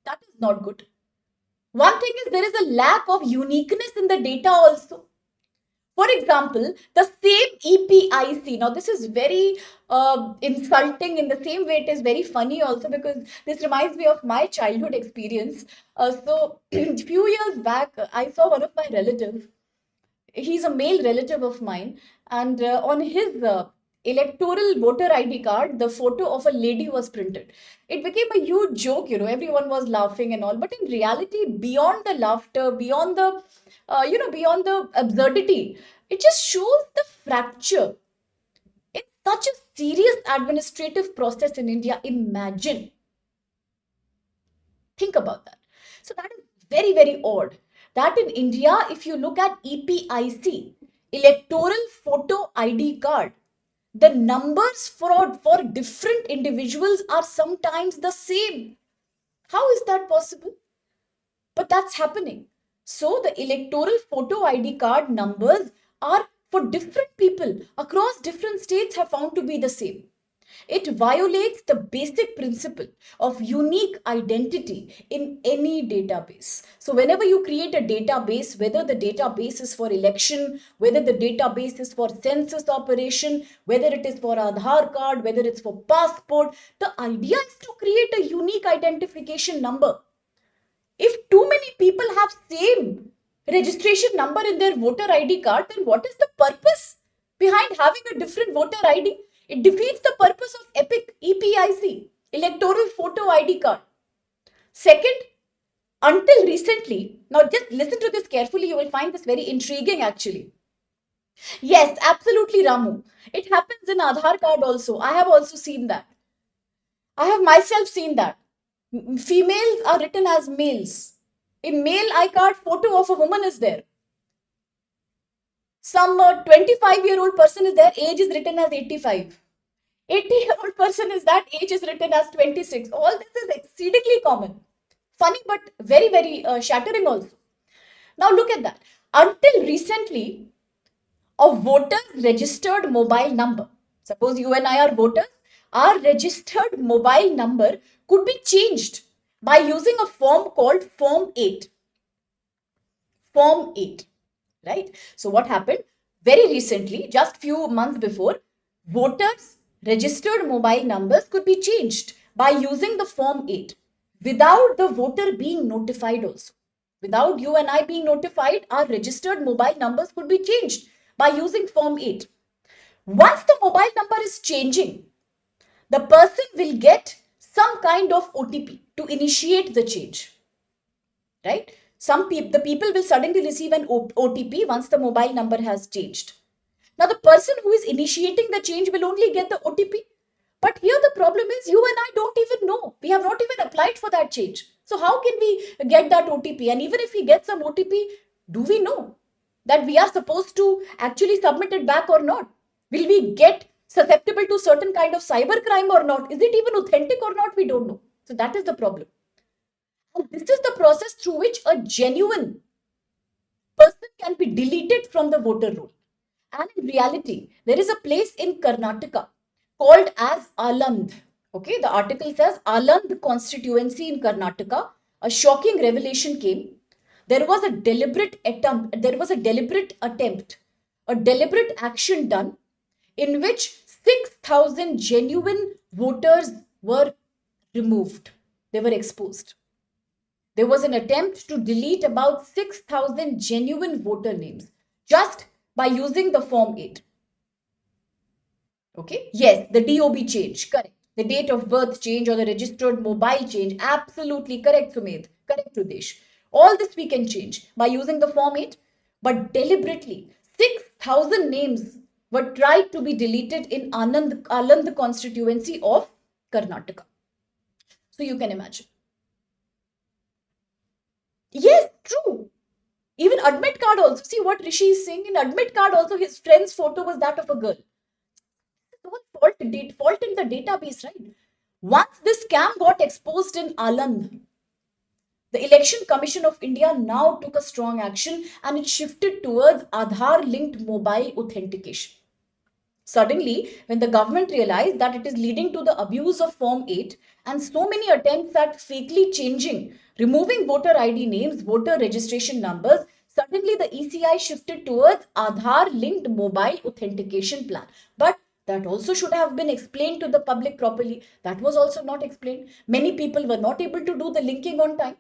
That is not good. One thing is there is a lack of uniqueness in the data also. For example, the same EPIC. Now, this is very insulting. In the same way, it is very funny also, because this reminds me of my childhood experience. So, a few years back, I saw one of my relatives. He's a male relative of mine, and on his electoral voter ID card, the photo of a lady was printed. It became a huge joke, everyone was laughing and all. But in reality, beyond the laughter, beyond the, beyond the absurdity, it just shows the fracture in such a serious administrative process in India. Imagine. Think about that. So that is very, very odd. That in India, if you look at EPIC, electoral photo ID card, the numbers for different individuals are sometimes the same. How is that possible? But that's happening. So the electoral photo ID card numbers are for different people across different states have found to be the same. It violates the basic principle of unique identity in any database. So, whenever you create a database, whether the database is for election, whether the database is for census operation, whether it is for Aadhaar card, whether it's for passport, the idea is to create a unique identification number. If too many people have same registration number in their voter ID card, then what is the purpose behind having a different voter ID? It defeats the purpose of EPIC, electoral photo ID card. Second, until recently, now just listen to this carefully, you will find this very intriguing actually. Yes, absolutely, Ramu. It happens in Aadhaar card also. I have also seen that. I have myself seen that. Females are written as males. In male iCard, photo of a woman is there. Some 25-year-old person is there, age is written as 85. 80-year-old person is that, age is written as 26. All this is exceedingly common. Funny, but very, very shattering also. Now look at that. Until recently, a voter's registered mobile number, suppose you and I are voters, our registered mobile number could be changed by using a form called Form 8. Form 8, right? So what happened? Very recently, just few months before, voters' registered mobile numbers could be changed by using the Form 8 without the voter being notified also. Without you and I being notified, our registered mobile numbers could be changed by using Form 8. Once the mobile number is changing, the person will get some kind of OTP to initiate the change, right? The people will suddenly receive an OTP once the mobile number has changed. Now, the person who is initiating the change will only get the OTP. But here the problem is you and I don't even know. We have not even applied for that change. So how can we get that OTP? And even if we get some OTP, do we know that we are supposed to actually submit it back or not? Will we get susceptible to certain kind of cyber crime or not? Is it even authentic or not? We don't know. So that is the problem. And this is the process through which a genuine person can be deleted from the voter roll. And in reality, there is a place in Karnataka called as Aland. Okay, the article says Aland constituency in Karnataka. A shocking revelation came. There was a deliberate attempt, a deliberate action done in which 6,000 genuine voters were removed. They were exposed. There was an attempt to delete about 6,000 genuine voter names just by using the Form 8. Okay, yes, the DOB change, correct. The date of birth change or the registered mobile change, absolutely correct, Sumedh, correct, Rudesh. All this we can change by using the Form 8, but deliberately 6,000 names were tried to be deleted in Aland constituency of Karnataka. So you can imagine. Yes, true. Even admit card also, see what Rishi is saying, in admit card also his friend's photo was that of a girl. It's all fault in the database, right? Once this scam got exposed in Aland, the Election Commission of India now took a strong action and it shifted towards Aadhaar linked mobile authentication. Suddenly, when the government realized that it is leading to the abuse of Form 8 and so many attempts at fakely changing, removing voter ID names, voter registration numbers, suddenly the ECI shifted towards Aadhaar linked mobile authentication plan. But that also should have been explained to the public properly. That was also not explained. Many people were not able to do the linking on time.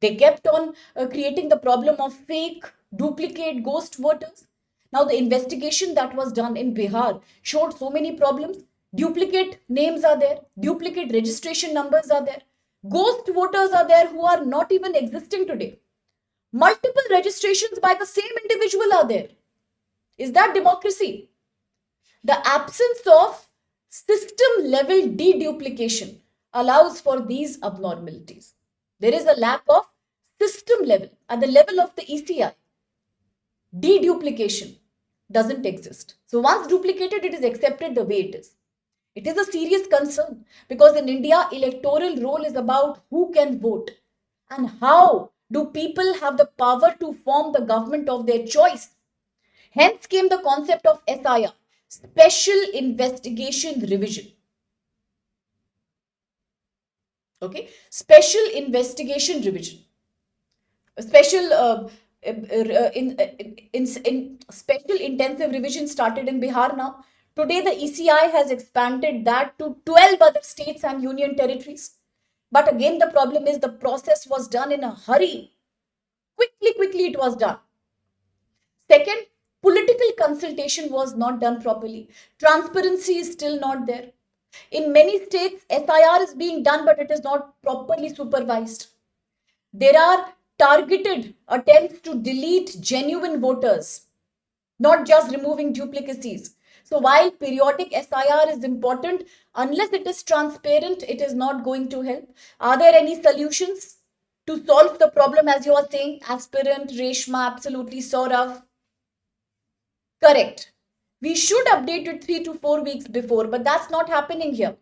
They kept on creating the problem of fake, duplicate, ghost voters. Now, the investigation that was done in Bihar showed so many problems. Duplicate names are there, duplicate registration numbers are there, ghost voters are there who are not even existing today. Multiple registrations by the same individual are there. Is that democracy? The absence of system level deduplication allows for these abnormalities. There is a lack of system level, at the level of the ECI. Deduplication doesn't exist. So once duplicated, it is accepted the way it is. It is a serious concern because in India, electoral roll is about who can vote and how do people have the power to form the government of their choice. Hence came the concept of SIR, Special Investigation Revision. Okay, Special Investigation Revision. A special special intensive revision started in Bihar now. Today, the ECI has expanded that to 12 other states and union territories. But again, the problem is the process was done in a hurry. Quickly, it was done. Second, political consultation was not done properly. Transparency is still not there. In many states, SIR is being done, but it is not properly supervised. There are targeted attempts to delete genuine voters, not just removing duplicacies. So while periodic SIR is important, unless it is transparent, it is not going to help. Are there any solutions to solve the problem, as you are saying? Aspirant, Reshma, absolutely, Saurav. Correct. We should update it 3 to 4 weeks before, but that's not happening here.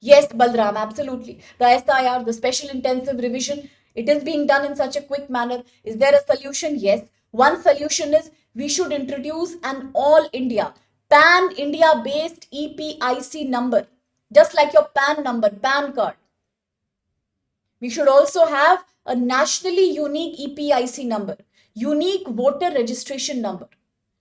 Yes, Balram, absolutely. The SIR, the Special Intensive Revision, it is being done in such a quick manner. Is there a solution? Yes. One solution is we should introduce an all India, pan India based EPIC number, just like your PAN number, PAN card. We should also have a nationally unique EPIC number, unique voter registration number.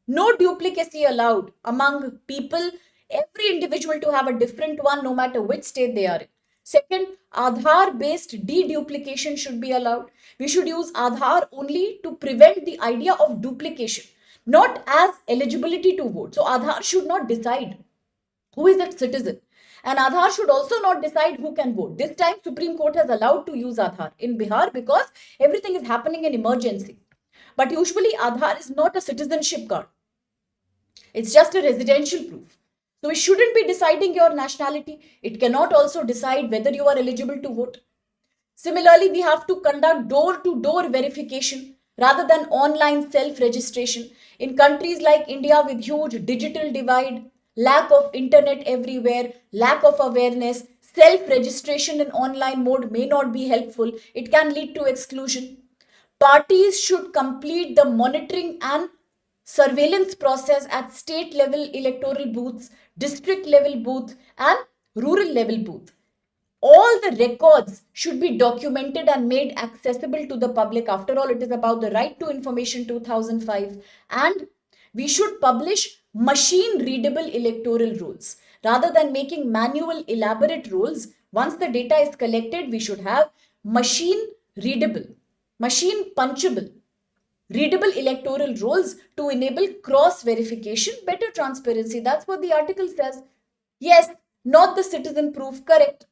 No duplicacy allowed among people, every individual to have a different one no matter which state they are in. Second, Aadhaar based deduplication should be allowed. We should use Aadhaar only to prevent the idea of duplication, not as eligibility to vote. So Aadhaar should not decide who is a citizen. And Aadhaar should also not decide who can vote. This time, Supreme Court has allowed to use Aadhaar in Bihar because everything is happening in emergency. But usually Aadhaar is not a citizenship card. It's just a residential proof. So it shouldn't be deciding your nationality. It cannot also decide whether you are eligible to vote. Similarly, we have to conduct door-to-door verification rather than online self-registration. In countries like India with huge digital divide, lack of internet everywhere, lack of awareness, self-registration in online mode may not be helpful. It can lead to exclusion. Parties should complete the monitoring and surveillance process at state level electoral booths, district level booth and rural level booth. All the records should be documented and made accessible to the public. After all, it is about the Right to Information 2005. And we should publish machine readable electoral rolls. Rather than making manual elaborate rolls, once the data is collected, we should have machine readable, machine punchable, readable electoral rolls to enable cross verification, better transparency. That's what the article says. Yes, not the citizen proof. Correct.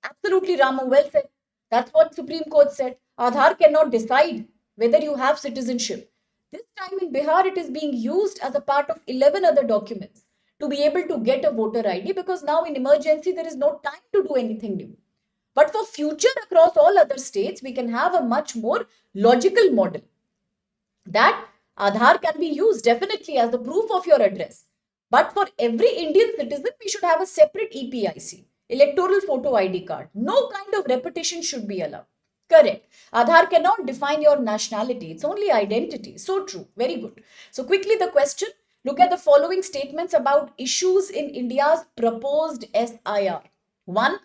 Absolutely, Ramu, well said. That's what Supreme Court said. Aadhaar cannot decide whether you have citizenship. This time in Bihar, it is being used as a part of 11 other documents to be able to get a voter ID because now in emergency, there is no time to do anything new. But for future across all other states, we can have a much more logical model that Aadhaar can be used definitely as the proof of your address. But for every Indian citizen, we should have a separate EPIC, electoral photo ID card. No kind of repetition should be allowed. Correct. Aadhaar cannot define your nationality. It's only identity. So true. Very good. So quickly the question. Look at the following statements about issues in India's proposed SIR. One,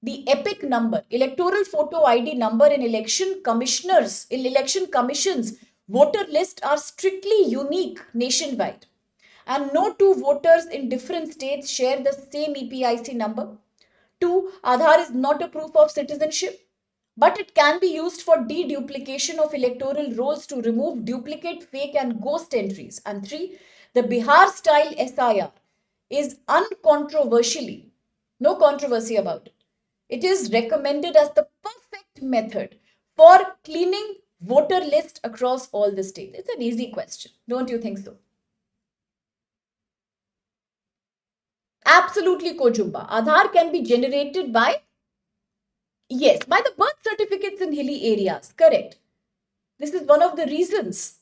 the epic number, electoral photo ID number in election commissions, voter list are strictly unique nationwide. And no two voters in different states share the same EPIC number. Two, Aadhaar is not a proof of citizenship, but it can be used for deduplication of electoral rolls to remove duplicate, fake, and ghost entries. And three, the Bihar style SIR is uncontroversially, no controversy about it. It is recommended as the perfect method for cleaning voter list across all the states. It's an easy question. Don't you think so? Absolutely, Kojumba. Aadhaar can be generated by, yes, by the birth certificates in hilly areas. Correct. This is one of the reasons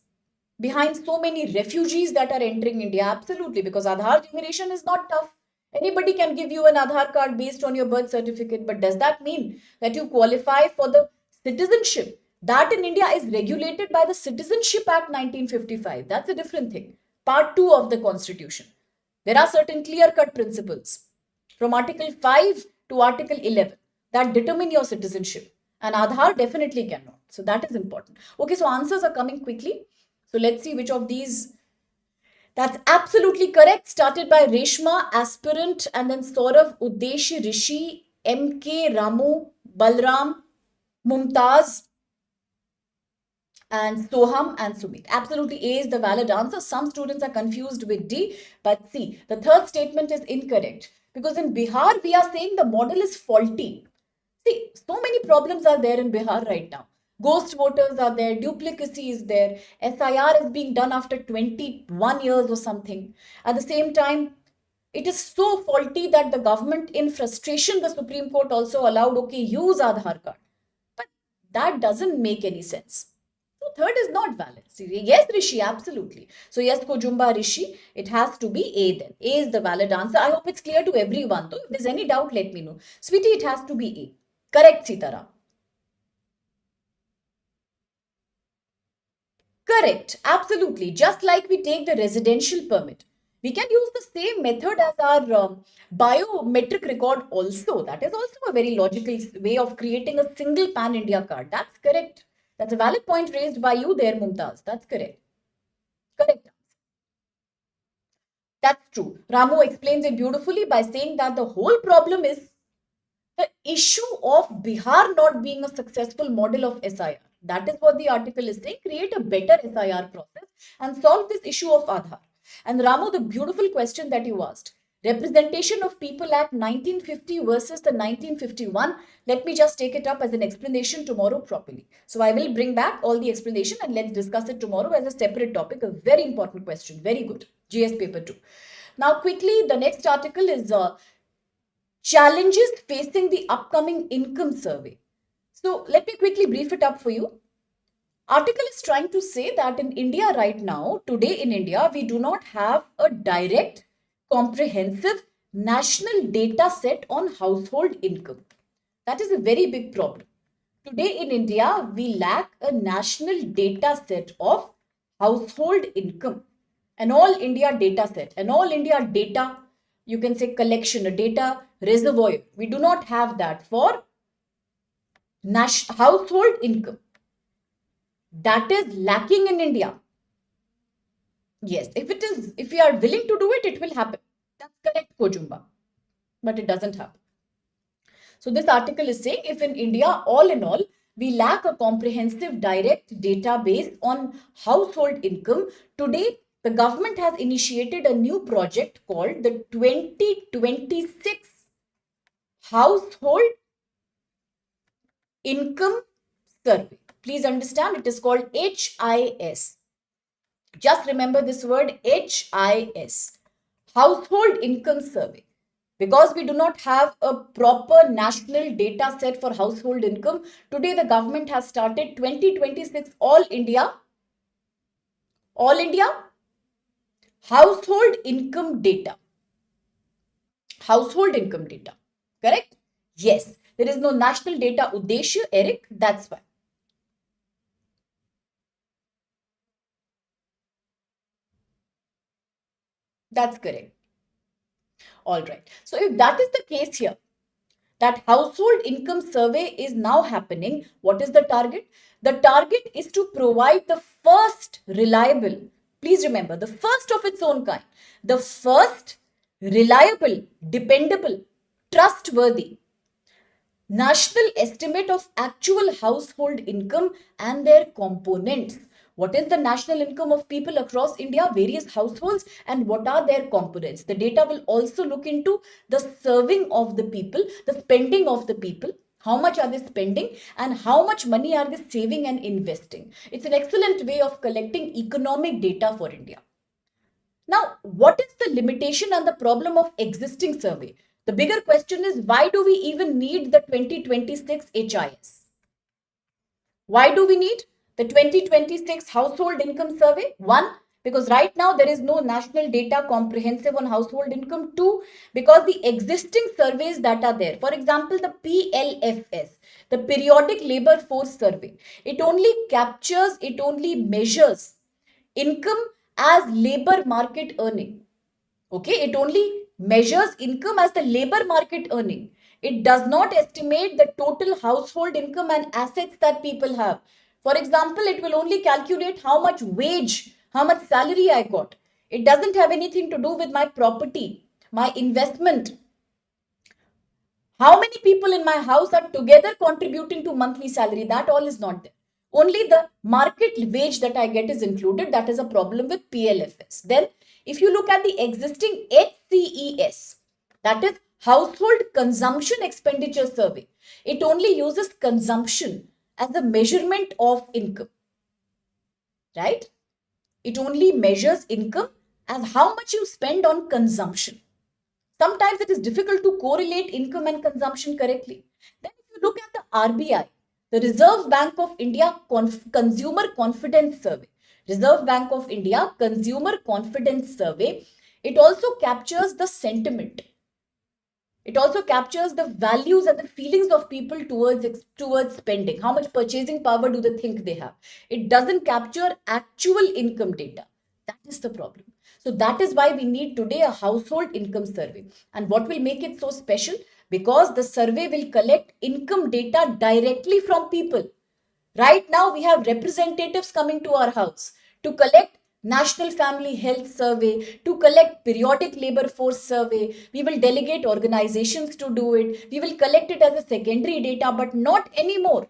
behind so many refugees that are entering India. Absolutely, because Aadhaar generation is not tough. Anybody can give you an Aadhaar card based on your birth certificate. But does that mean that you qualify for the citizenship? That in India is regulated by the Citizenship Act 1955. That's a different thing. Part 2 of the Constitution. There are certain clear-cut principles from Article 5 to Article 11 that determine your citizenship. And Aadhaar definitely cannot. So that is important. Okay, so answers are coming quickly. So let's see which of these. That's absolutely correct. Started by Reshma, aspirant, and then Saurav, Udeshi, Rishi, MK, Ramu, Balram, Mumtaz, and Soham and Sumit. Absolutely A is the valid answer. Some students are confused with D, but C, the third statement is incorrect. Because in Bihar, we are saying the model is faulty. See, so many problems are there in Bihar right now. Ghost voters are there, duplicacy is there, SIR is being done after 21 years or something. At the same time, it is so faulty that the government, in frustration, the Supreme Court also allowed, okay, use Aadhaar card. But that doesn't make any sense. So third is not valid. See, yes, Rishi, absolutely. So yes, Kojumba, Rishi, it has to be A then. A is the valid answer. I hope it's clear to everyone. Though, if there's any doubt, let me know. Sweetie, it has to be A. Correct, Sitaram. Correct, absolutely. Just like we take the residential permit, we can use the same method as our biometric record also. That is also a very logical way of creating a single pan India card. That's correct. That's a valid point raised by you there, Mumtaz. That's correct. Correct. That's true. Ramu explains it beautifully by saying that the whole problem is the issue of Bihar not being a successful model of SIR. That is what the article is saying. Create a better SIR process and solve this issue of Aadhaar. And Ramu, the beautiful question that you asked, Representation of People Act 1950 versus the 1951. Let me just take it up as an explanation tomorrow properly. So I will bring back all the explanation and let's discuss it tomorrow as a separate topic. A very important question. Very good. GS paper 2. Now quickly, the next article is challenges facing the upcoming income survey. So let me quickly brief it up for you. Article is trying to say that in India right now, today in India, we do not have a direct, comprehensive national data set on household income. That is a very big problem. Today in India, we lack a national data set of household income. An all India data set, an all India data, you can say collection, a data reservoir. We do not have that for household income. That is lacking in India. Yes, if we are willing to do it, it will happen. That's correct, Kojumba. But it doesn't happen. So this article is saying if in India, all in all, we lack a comprehensive direct database on household income, today the government has initiated a new project called the 2026 Household Income Survey. Please understand, it is called HIS. Just remember this word HIS, Household Income Survey. Because we do not have a proper national data set for household income, today the government has started 2026 All India household income data. Household income data. Correct? Yes. There is no national data Uddeshya, Eric. That's why. That's correct. All right. So if that is the case here, that household income survey is now happening, what is the target? The target is to provide the first reliable, please remember, the first of its own kind, the first reliable, dependable, trustworthy national estimate of actual household income and their components. What is the national income of people across India, various households, and what are their components? The data will also look into the serving of the people, the spending of the people. How much are they spending and how much money are they saving and investing? It's an excellent way of collecting economic data for India. Now, what is the limitation and the problem of existing survey? The bigger question is, why do we even need the 2026 HIS? Why do we need the 2026 household income survey? One, because right now there is no national data comprehensive on household income. Two, because the existing surveys that are there, for example, the PLFS, the Periodic Labor Force Survey, it only measures income as labor market earning. Okay, it only measures income as the labor market earning. It does not estimate the total household income and assets that people have. For example, it will only calculate how much wage, how much salary I got. It doesn't have anything to do with my property, my investment. How many people in my house are together contributing to monthly salary? That all is not there. Only the market wage that I get is included. That is a problem with PLFS. Then, if you look at the existing HCES, that is Household Consumption Expenditure Survey, it only uses consumption as the measurement of income, right? It only measures income as how much you spend on consumption. Sometimes it is difficult to correlate income and consumption correctly. Then if you look at the RBI, the Reserve Bank of India Consumer Confidence Survey, Reserve Bank of India Consumer Confidence Survey, it also captures the sentiment. It also captures the values and the feelings of people towards spending. How much purchasing power do they think they have? It doesn't capture actual income data. That is the problem. So that is why we need today a household income survey. And what will make it so special? Because the survey will collect income data directly from people. Right now, we have representatives coming to our house to collect National Family Health Survey, to collect Periodic Labor Force Survey. We will delegate organizations to do it. We will collect it as a secondary data, but not anymore.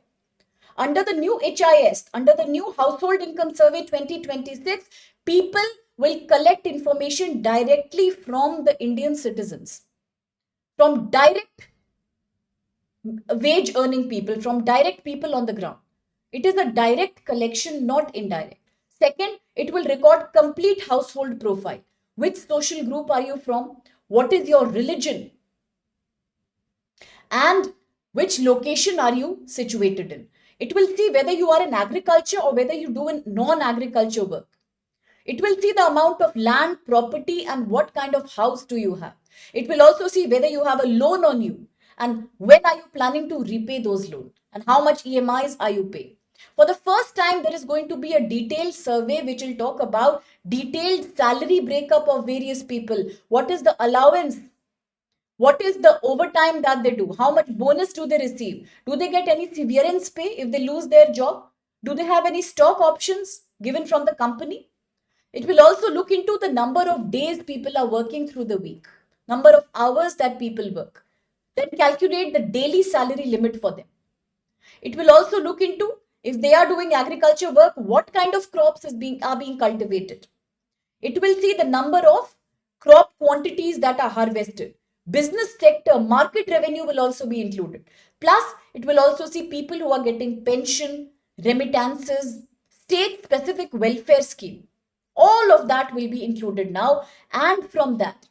Under the new HIS, under the new Household Income Survey 2026, people will collect information directly from the Indian citizens, from direct wage earning people, from direct people on the ground. It is a direct collection, not indirect. Second, it will record complete household profile. Which social group are you from? What is your religion? And which location are you situated in? It will see whether you are in agriculture or whether you do in non-agriculture work. It will see the amount of land, property, and what kind of house do you have. It will also see whether you have a loan on you and when are you planning to repay those loans and how much EMIs are you paying. For the first time, there is going to be a detailed survey which will talk about detailed salary breakup of various people. What is the allowance? What is the overtime that they do? How much bonus do they receive? Do they get any severance pay if they lose their job? Do they have any stock options given from the company? It will also look into the number of days people are working through the week, number of hours that people work. Then calculate the daily salary limit for them. It will also look into, if they are doing agriculture work, what kind of crops are being cultivated. It will see the number of crop quantities that are harvested. Business sector, market revenue will also be included. Plus, it will also see people who are getting pension, remittances, state specific welfare scheme. All of that will be included now. And from that,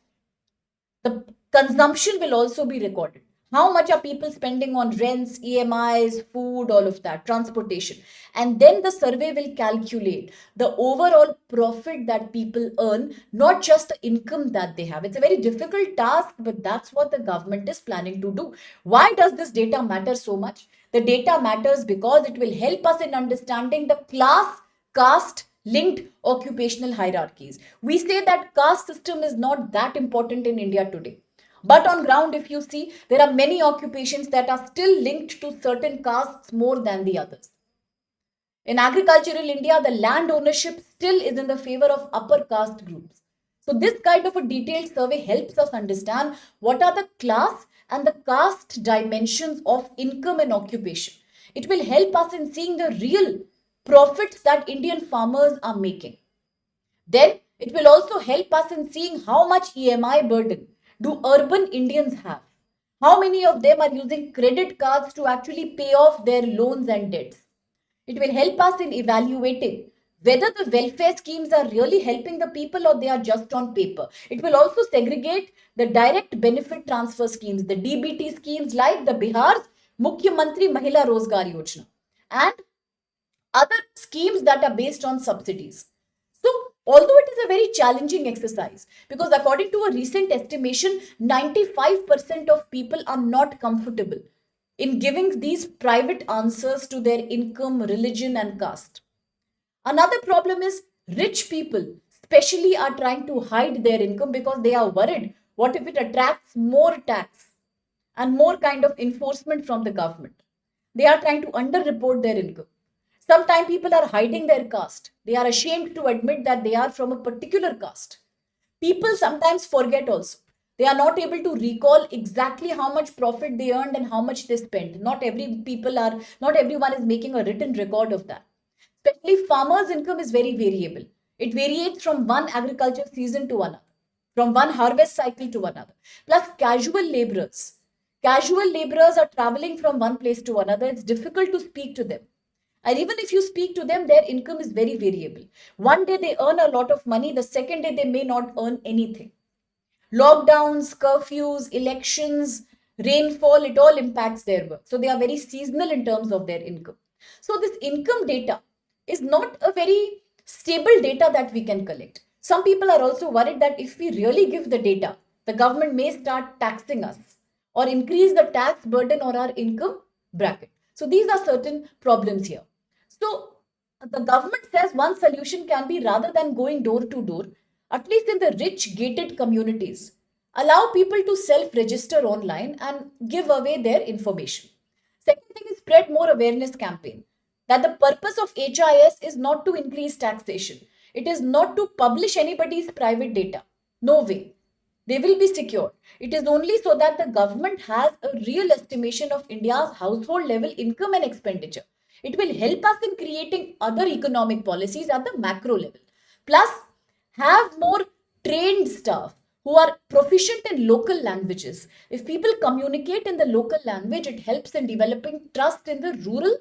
the Consumption will also be recorded. How much are people spending on rents, EMIs, food, all of that, transportation. And then the survey will calculate the overall profit that people earn, not just the income that they have. It's a very difficult task, but that's what the government is planning to do. Why does this data matter so much? The data matters because it will help us in understanding the class, caste, linked occupational hierarchies. We say that caste system is not that important in India today. But on ground, if you see, there are many occupations that are still linked to certain castes more than the others. In agricultural India, the land ownership still is in the favor of upper caste groups. So this kind of a detailed survey helps us understand what are the class and the caste dimensions of income and occupation. It will help us in seeing the real profits that Indian farmers are making. Then it will also help us in seeing how much EMI burden do urban Indians have. How many of them are using credit cards to actually pay off their loans and debts. It will help us in evaluating whether the welfare schemes are really helping the people or they are just on paper. It will also segregate the direct benefit transfer schemes, the DBT schemes like the Bihar's Mukhyamantri Mahila Rozgar Yojana and other schemes that are based on subsidies. So, although it is a very challenging exercise, because according to a recent estimation, 95% of people are not comfortable in giving these private answers to their income, religion, and caste. Another problem is rich people, especially, are trying to hide their income because they are worried what if it attracts more tax and more kind of enforcement from the government. They are trying to underreport their income. Sometimes people are hiding their caste. They are ashamed to admit that they are from a particular caste. People sometimes forget also. They are not able to recall exactly how much profit they earned and how much they spent. Not everyone is making a written record of that. Especially farmers' income is very variable. It varies from one agriculture season to another, from one harvest cycle to another. Plus, casual laborers. Casual laborers are traveling from one place to another. It's difficult to speak to them. And even if you speak to them, their income is very variable. One day they earn a lot of money, the second day they may not earn anything. Lockdowns, curfews, elections, rainfall, it all impacts their work. So they are very seasonal in terms of their income. So this income data is not a very stable data that we can collect. Some people are also worried that if we really give the data, the government may start taxing us or increase the tax burden on our income bracket. So these are certain problems here. So the government says one solution can be, rather than going door to door, at least in the rich gated communities, allow people to self-register online and give away their information. Second thing is spread more awareness campaign that the purpose of HIS is not to increase taxation. It is not to publish anybody's private data. No way. They will be secured. It is only so that the government has a real estimation of India's household level income and expenditure. It will help us in creating other economic policies at the macro level. Plus, have more trained staff who are proficient in local languages. If people communicate in the local language, it helps in developing trust in the rural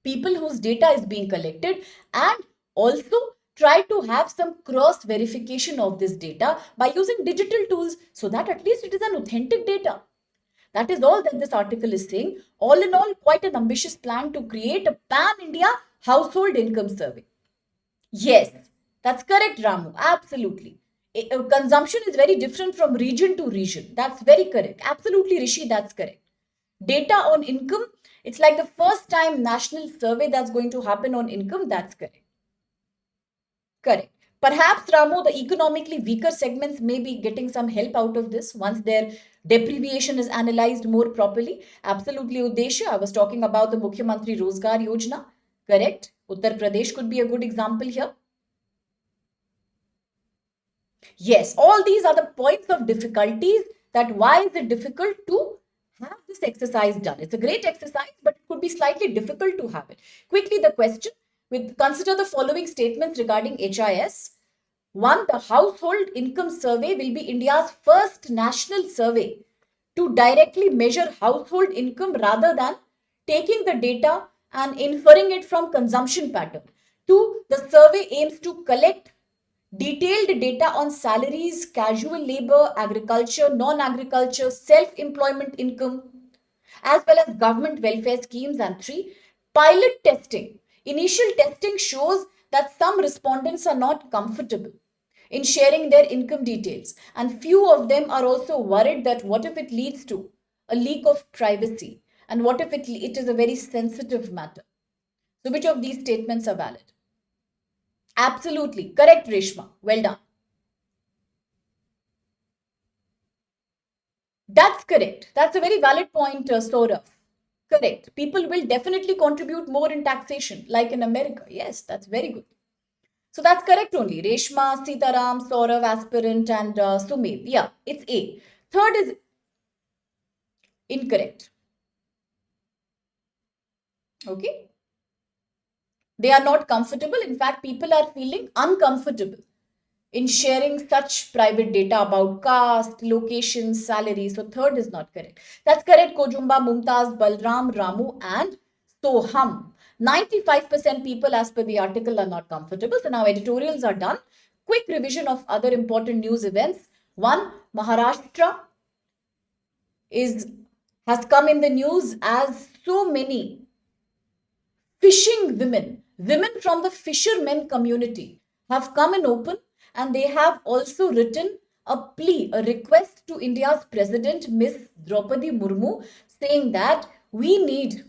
people whose data is being collected, and also try to have some cross verification of this data by using digital tools so that at least it is an authentic data. That is all that this article is saying. All in all, quite an ambitious plan to create a pan-India household income survey. Yes, that's correct, Ramu. Absolutely. Consumption is very different from region to region. That's very correct. Absolutely, Rishi, that's correct. Data on income, it's like the first time national survey that's going to happen on income. That's correct. Correct. Perhaps, Ramu, the economically weaker segments may be getting some help out of this once their deprivation is analyzed more properly. Absolutely, Udesha. I was talking about the Mukhyamantri Rozgar Yojana. Correct. Uttar Pradesh could be a good example here. Yes, all these are the points of difficulties, that why is it difficult to have this exercise done. It's a great exercise, but it could be slightly difficult to have it. Quickly, the question, consider the following statements regarding HIS. One, the household income survey will be India's first national survey to directly measure household income rather than taking the data and inferring it from consumption pattern. Two, the survey aims to collect detailed data on salaries, casual labor, agriculture, non-agriculture, self-employment income, as well as government welfare schemes. And three, pilot testing. Initial testing shows that some respondents are not comfortable in sharing their income details, and few of them are also worried that what if it leads to a leak of privacy, and what if it is a very sensitive matter. So which of these statements are valid? Absolutely correct, Reshma. Well done. That's correct. That's a very valid point, Saurav. Correct. People will definitely contribute more in taxation, like in America. Yes, that's very good. So that's correct only. Reshma, Sitaram, Saurav, aspirant, and Sumit. Yeah, it's A. Third is incorrect. Okay. They are not comfortable. In fact, people are feeling uncomfortable in sharing such private data about caste, location, salary. So third is not correct. That's correct. Kojumba, Mumtaz, Balram, Ramu, and Soham. 95% people, as per the article, are not comfortable. So now editorials are done. Quick revision of other important news events. One, Maharashtra has come in the news as so many fishing women, women from the fishermen community, have come in open, and they have also written a plea, a request to India's president, Miss Draupadi Murmu, saying that we need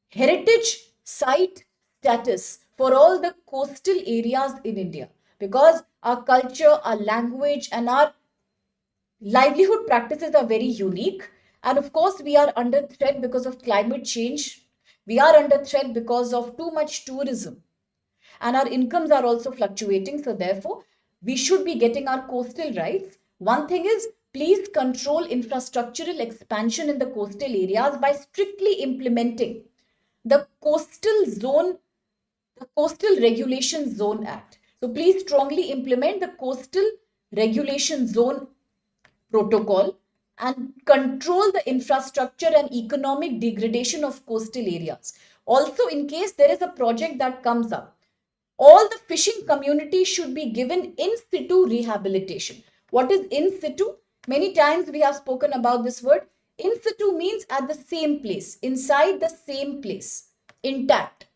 heritage site status for all the coastal areas in India, because our culture, our language, and our livelihood practices are very unique. And of course, we are under threat because of climate change. We are under threat because of too much tourism. And our incomes are also fluctuating. So, therefore, we should be getting our coastal rights. One thing is, please control infrastructural expansion in the coastal areas by strictly implementing the Coastal Regulation Zone Act. So, please strongly implement the Coastal Regulation Zone Protocol and control the infrastructure and economic degradation of coastal areas. Also, in case there is a project that comes up, all the fishing community should be given in situ rehabilitation. What is in situ? Many times we have spoken about this word. In situ means at the same place, inside the same place, intact.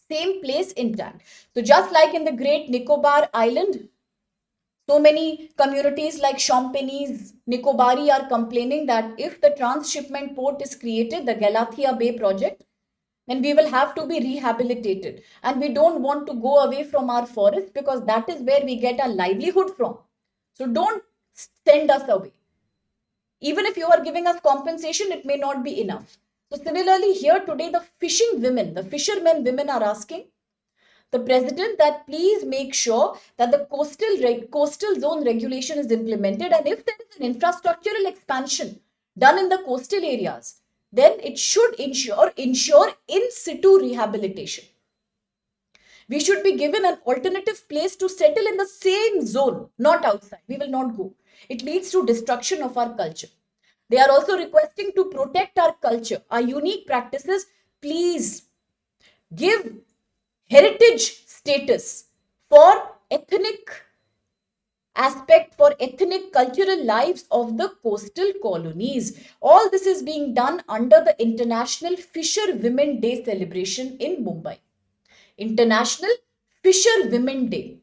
Same place intact. So just like in the Great Nicobar Island, so many communities like Champagnes, Nicobari are complaining that if the transshipment port is created, the Galathea Bay project, then we will have to be rehabilitated. And we don't want to go away from our forest, because that is where we get our livelihood from. So don't send us away. Even if you are giving us compensation, it may not be enough. So similarly, here today, the fishing women, the fishermen women are asking the president that please make sure that the coastal zone regulation is implemented, and if there is an infrastructural expansion done in the coastal areas, then it should ensure in situ rehabilitation. We should be given an alternative place to settle in the same zone, not outside. We will not go. It leads to destruction of our culture. They are also requesting to protect our culture, our unique practices. Please give heritage status for ethnic cultural lives of the coastal colonies. All this is being done under the International Fisher Women Day celebration in Mumbai. International Fisher Women Day.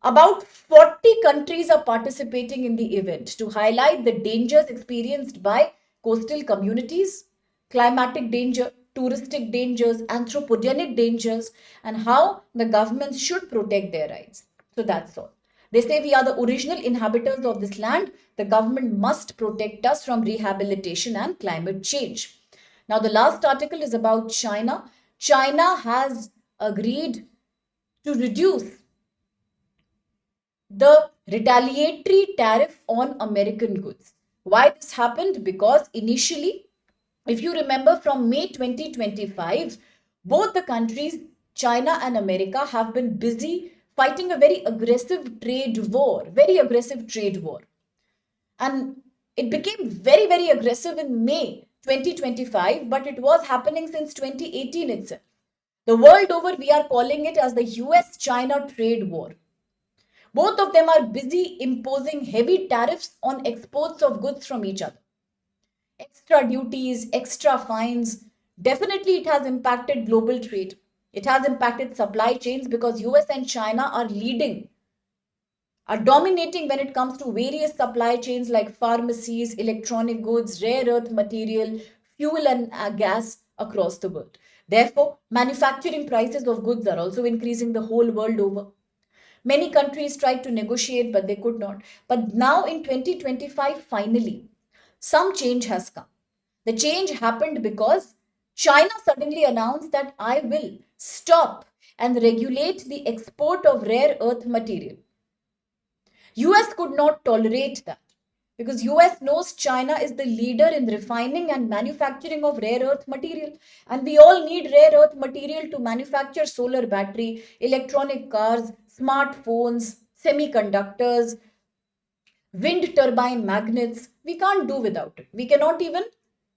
About 40 countries are participating in the event to highlight the dangers experienced by coastal communities, climatic danger, touristic dangers, anthropogenic dangers, and how the governments should protect their rights. So that's all. They say we are the original inhabitants of this land. The government must protect us from rehabilitation and climate change. Now, the last article is about China. China has agreed to reduce the retaliatory tariff on American goods. Why this happened? Because initially, if you remember, from May 2025, both the countries, China and America, have been busy fighting a very aggressive trade war, And it became very, very aggressive in May 2025, but it was happening since 2018 itself. The world over, we are calling it as the US China trade war. Both of them are busy imposing heavy tariffs on exports of goods from each other. Extra duties, extra fines. Definitely, it has impacted global trade. It has impacted supply chains because US and China are dominating when it comes to various supply chains like pharmacies, electronic goods, rare earth material, fuel and gas across the world. Therefore, manufacturing prices of goods are also increasing the whole world over. Many countries tried to negotiate, but they could not. But now in 2025, finally, some change has come. The change happened because China suddenly announced that I will stop and regulate the export of rare earth material. US could not tolerate that because US knows China is the leader in refining and manufacturing of rare earth material, and we all need rare earth material to manufacture solar battery, electronic cars, smartphones, semiconductors, wind turbine magnets. We can't do without it. We cannot even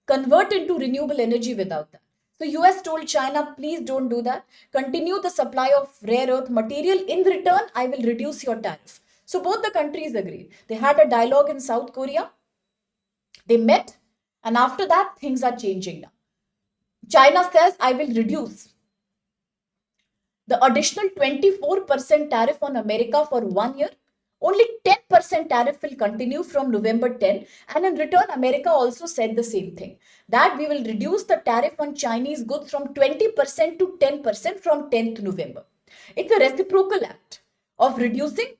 convert into renewable energy without that. So US told China, please don't do that. Continue the supply of rare earth material. In return, I will reduce your tariff. So both the countries agreed. They had a dialogue in South Korea. They met, and after that, things are changing now. China says, I will reduce the additional 24% tariff on America for 1 year. Only 10% tariff will continue from November 10. And in return, America also said the same thing, that we will reduce the tariff on Chinese goods from 20% to 10% from 10th November. It's a reciprocal act of reducing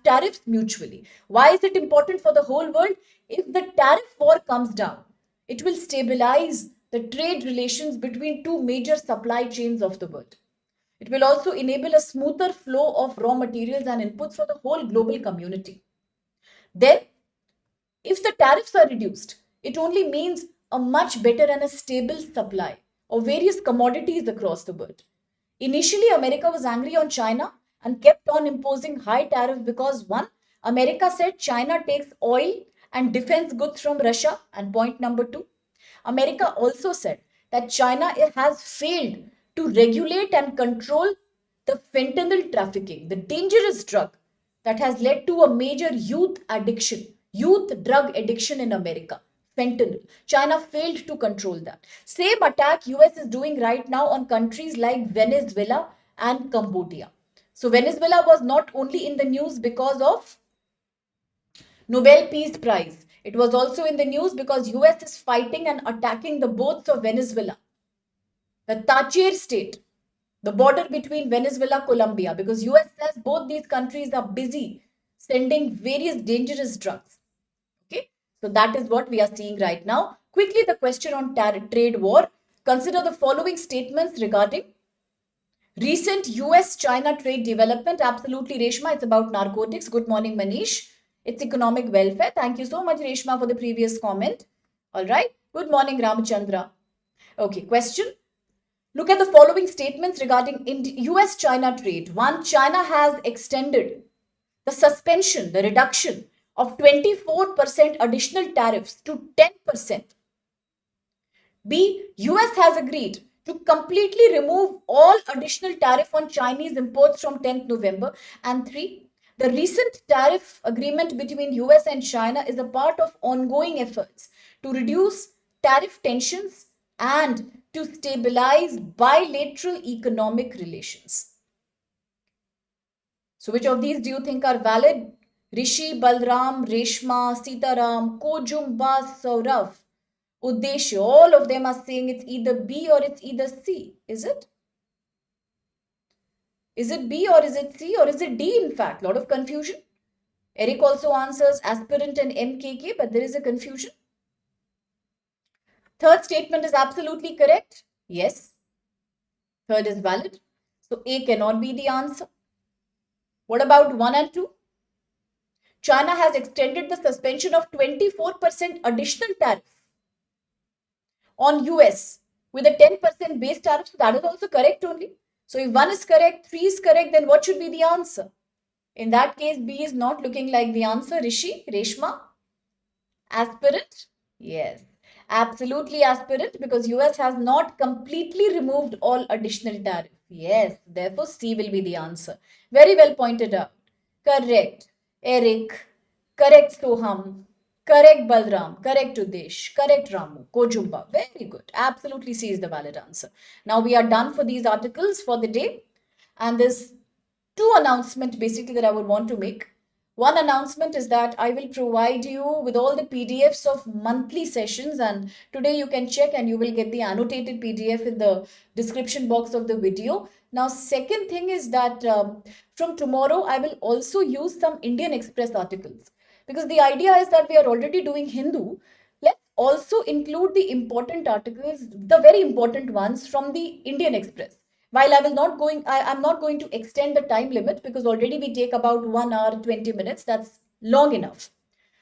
tariffs mutually. Why is it important for the whole world? If the tariff war comes down, it will stabilize the trade relations between two major supply chains of the world. It will also enable a smoother flow of raw materials and inputs for the whole global community. Then, if the tariffs are reduced, it only means a much better and a stable supply of various commodities across the world. Initially, America was angry on China and kept on imposing high tariffs because one, America said China takes oil and defense goods from Russia, and point number two, America also said that China has failed to regulate and control the fentanyl trafficking, the dangerous drug that has led to a major youth drug addiction in America. Fentanyl. China failed to control that. Same attack US is doing right now on countries like Venezuela and Cambodia. So Venezuela was not only in the news because of Nobel Peace Prize. It was also in the news because US is fighting and attacking the boats of Venezuela, the Táchira state, the border between Venezuela, Colombia, because US says both these countries are busy sending various dangerous drugs. Okay, so that is what we are seeing right now. Quickly, the question on trade war. Consider the following statements regarding recent US-China trade development. Absolutely, Reshma, it's about narcotics. Good morning, Manish. It's economic welfare. Thank you so much, Reshma, for the previous comment. All right. Good morning, Ramachandra. Okay, question. Look at the following statements regarding US-China trade. One, China has extended the suspension, the reduction of 24% additional tariffs to 10%. B, US has agreed to completely remove all additional tariff on Chinese imports from 10th November. And three, the recent tariff agreement between US and China is a part of ongoing efforts to reduce tariff tensions and to stabilize bilateral economic relations. So which of these do you think are valid? Rishi, Balram, Reshma, Sitaram, Kojumba, Saurav, Uddesha, all of them are saying it's either B or it's either C. Is it? Is it B or is it C or is it D in fact? A lot of confusion. Eric also answers aspirant and MKK, but there is a confusion. Third statement is absolutely correct. Yes. Third is valid. So A cannot be the answer. What about 1 and 2? China has extended the suspension of 24% additional tariff on US with a 10% base tariff. So that is also correct only. So if 1 is correct, 3 is correct, then what should be the answer? In that case, B is not looking like the answer. Rishi, Reshma, aspirant? Yes, absolutely aspirant, because US has not completely removed all additional tariff. Yes, therefore C will be the answer. Very well pointed out. Correct. Eric. Correct Soham. Correct Balram. Correct Udesh. Correct Ramu. Kojumba. Very good. Absolutely C is the valid answer. Now we are done for these articles for the day. And there's two announcements basically that I would want to make. One announcement is that I will provide you with all the PDFs of monthly sessions, and today you can check and you will get the annotated PDF in the description box of the video. Now, second thing is that from tomorrow I will also use some Indian Express articles, because the idea is that we are already doing Hindu. Let's also include the important articles, the very important ones from the Indian Express. While I'm not going to extend the time limit, because already we take about 1 hour 20 minutes. That's long enough.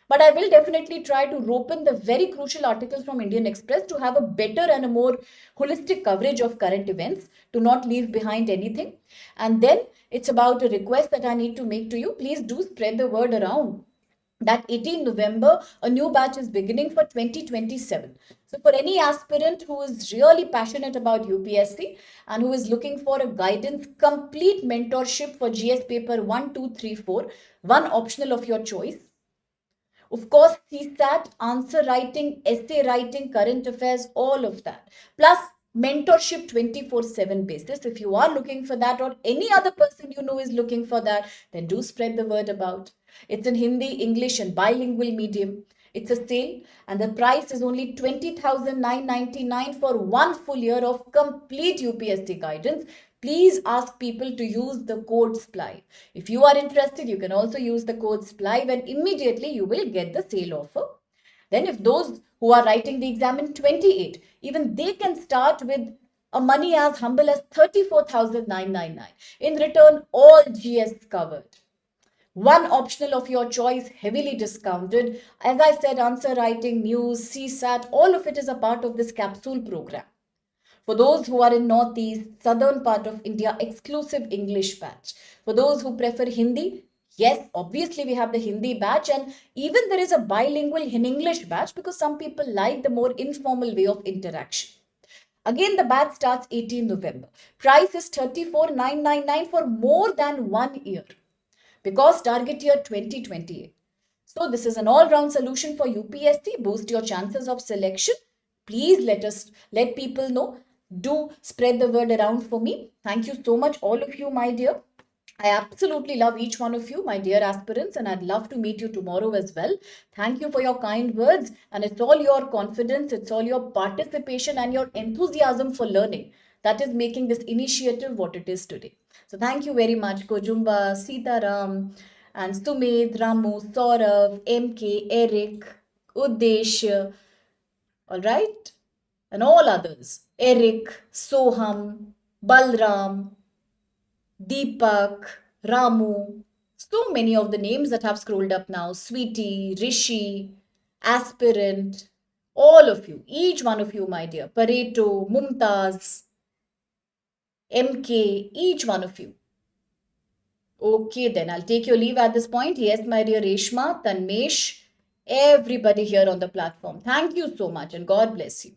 But I will definitely try to rope in the very crucial articles from Indian Express to have a better and a more holistic coverage of current events, to not leave behind anything. And then it's about a request that I need to make to you. Please do spread the word around that 18 November, a new batch is beginning for 2027. So for any aspirant who is really passionate about UPSC and who is looking for a guidance, complete mentorship for GS paper 1, 2, 3, 4, one optional of your choice. Of course, CSAT, answer writing, essay writing, current affairs, all of that. Plus mentorship 24/7 basis. If you are looking for that, or any other person you know is looking for that, then do spread the word about. It's in Hindi, English, and bilingual medium. It's a sale, and the price is only 20,999 for 1 full year of complete UPSC guidance. Please ask people to use the code SPLY. If you are interested, you can also use the code SPLY, when immediately you will get the sale offer. Then if those who are writing the exam in 28, even they can start with a money as humble as 34,999. In return, all GS covered. One optional of your choice, heavily discounted. As I said, answer writing, news, CSAT, all of it is a part of this capsule program. For those who are in Northeast, southern part of India, exclusive English batch. For those who prefer Hindi, yes, obviously we have the Hindi batch, and even there is a bilingual in English batch, because some people like the more informal way of interaction. Again, the batch starts 18 November. Price is 34,999 for more than 1 year, because target year 2028. So this is an all-round solution for UPSC. Boost your chances of selection. Please let people know. Do spread the word around for me. Thank you so much, all of you, my dear. I absolutely love each one of you, my dear aspirants, and I'd love to meet you tomorrow as well. Thank you for your kind words, and it's all your confidence, it's all your participation and your enthusiasm for learning that is making this initiative what it is today. So thank you very much, Kojumba, Sitaram, and Sumit, Ramu, Saurav, MK, Eric, Udesh, all right, and all others. Eric, Soham, Balram, Deepak, Ramu, so many of the names that have scrolled up now. Sweetie, Rishi, Aspirant, all of you, each one of you, my dear. Pareto, Mumtaz, MK, each one of you. Okay, then I'll take your leave at this point. Yes, my dear Reshma, Tanmesh, everybody here on the platform. Thank you so much, and God bless you.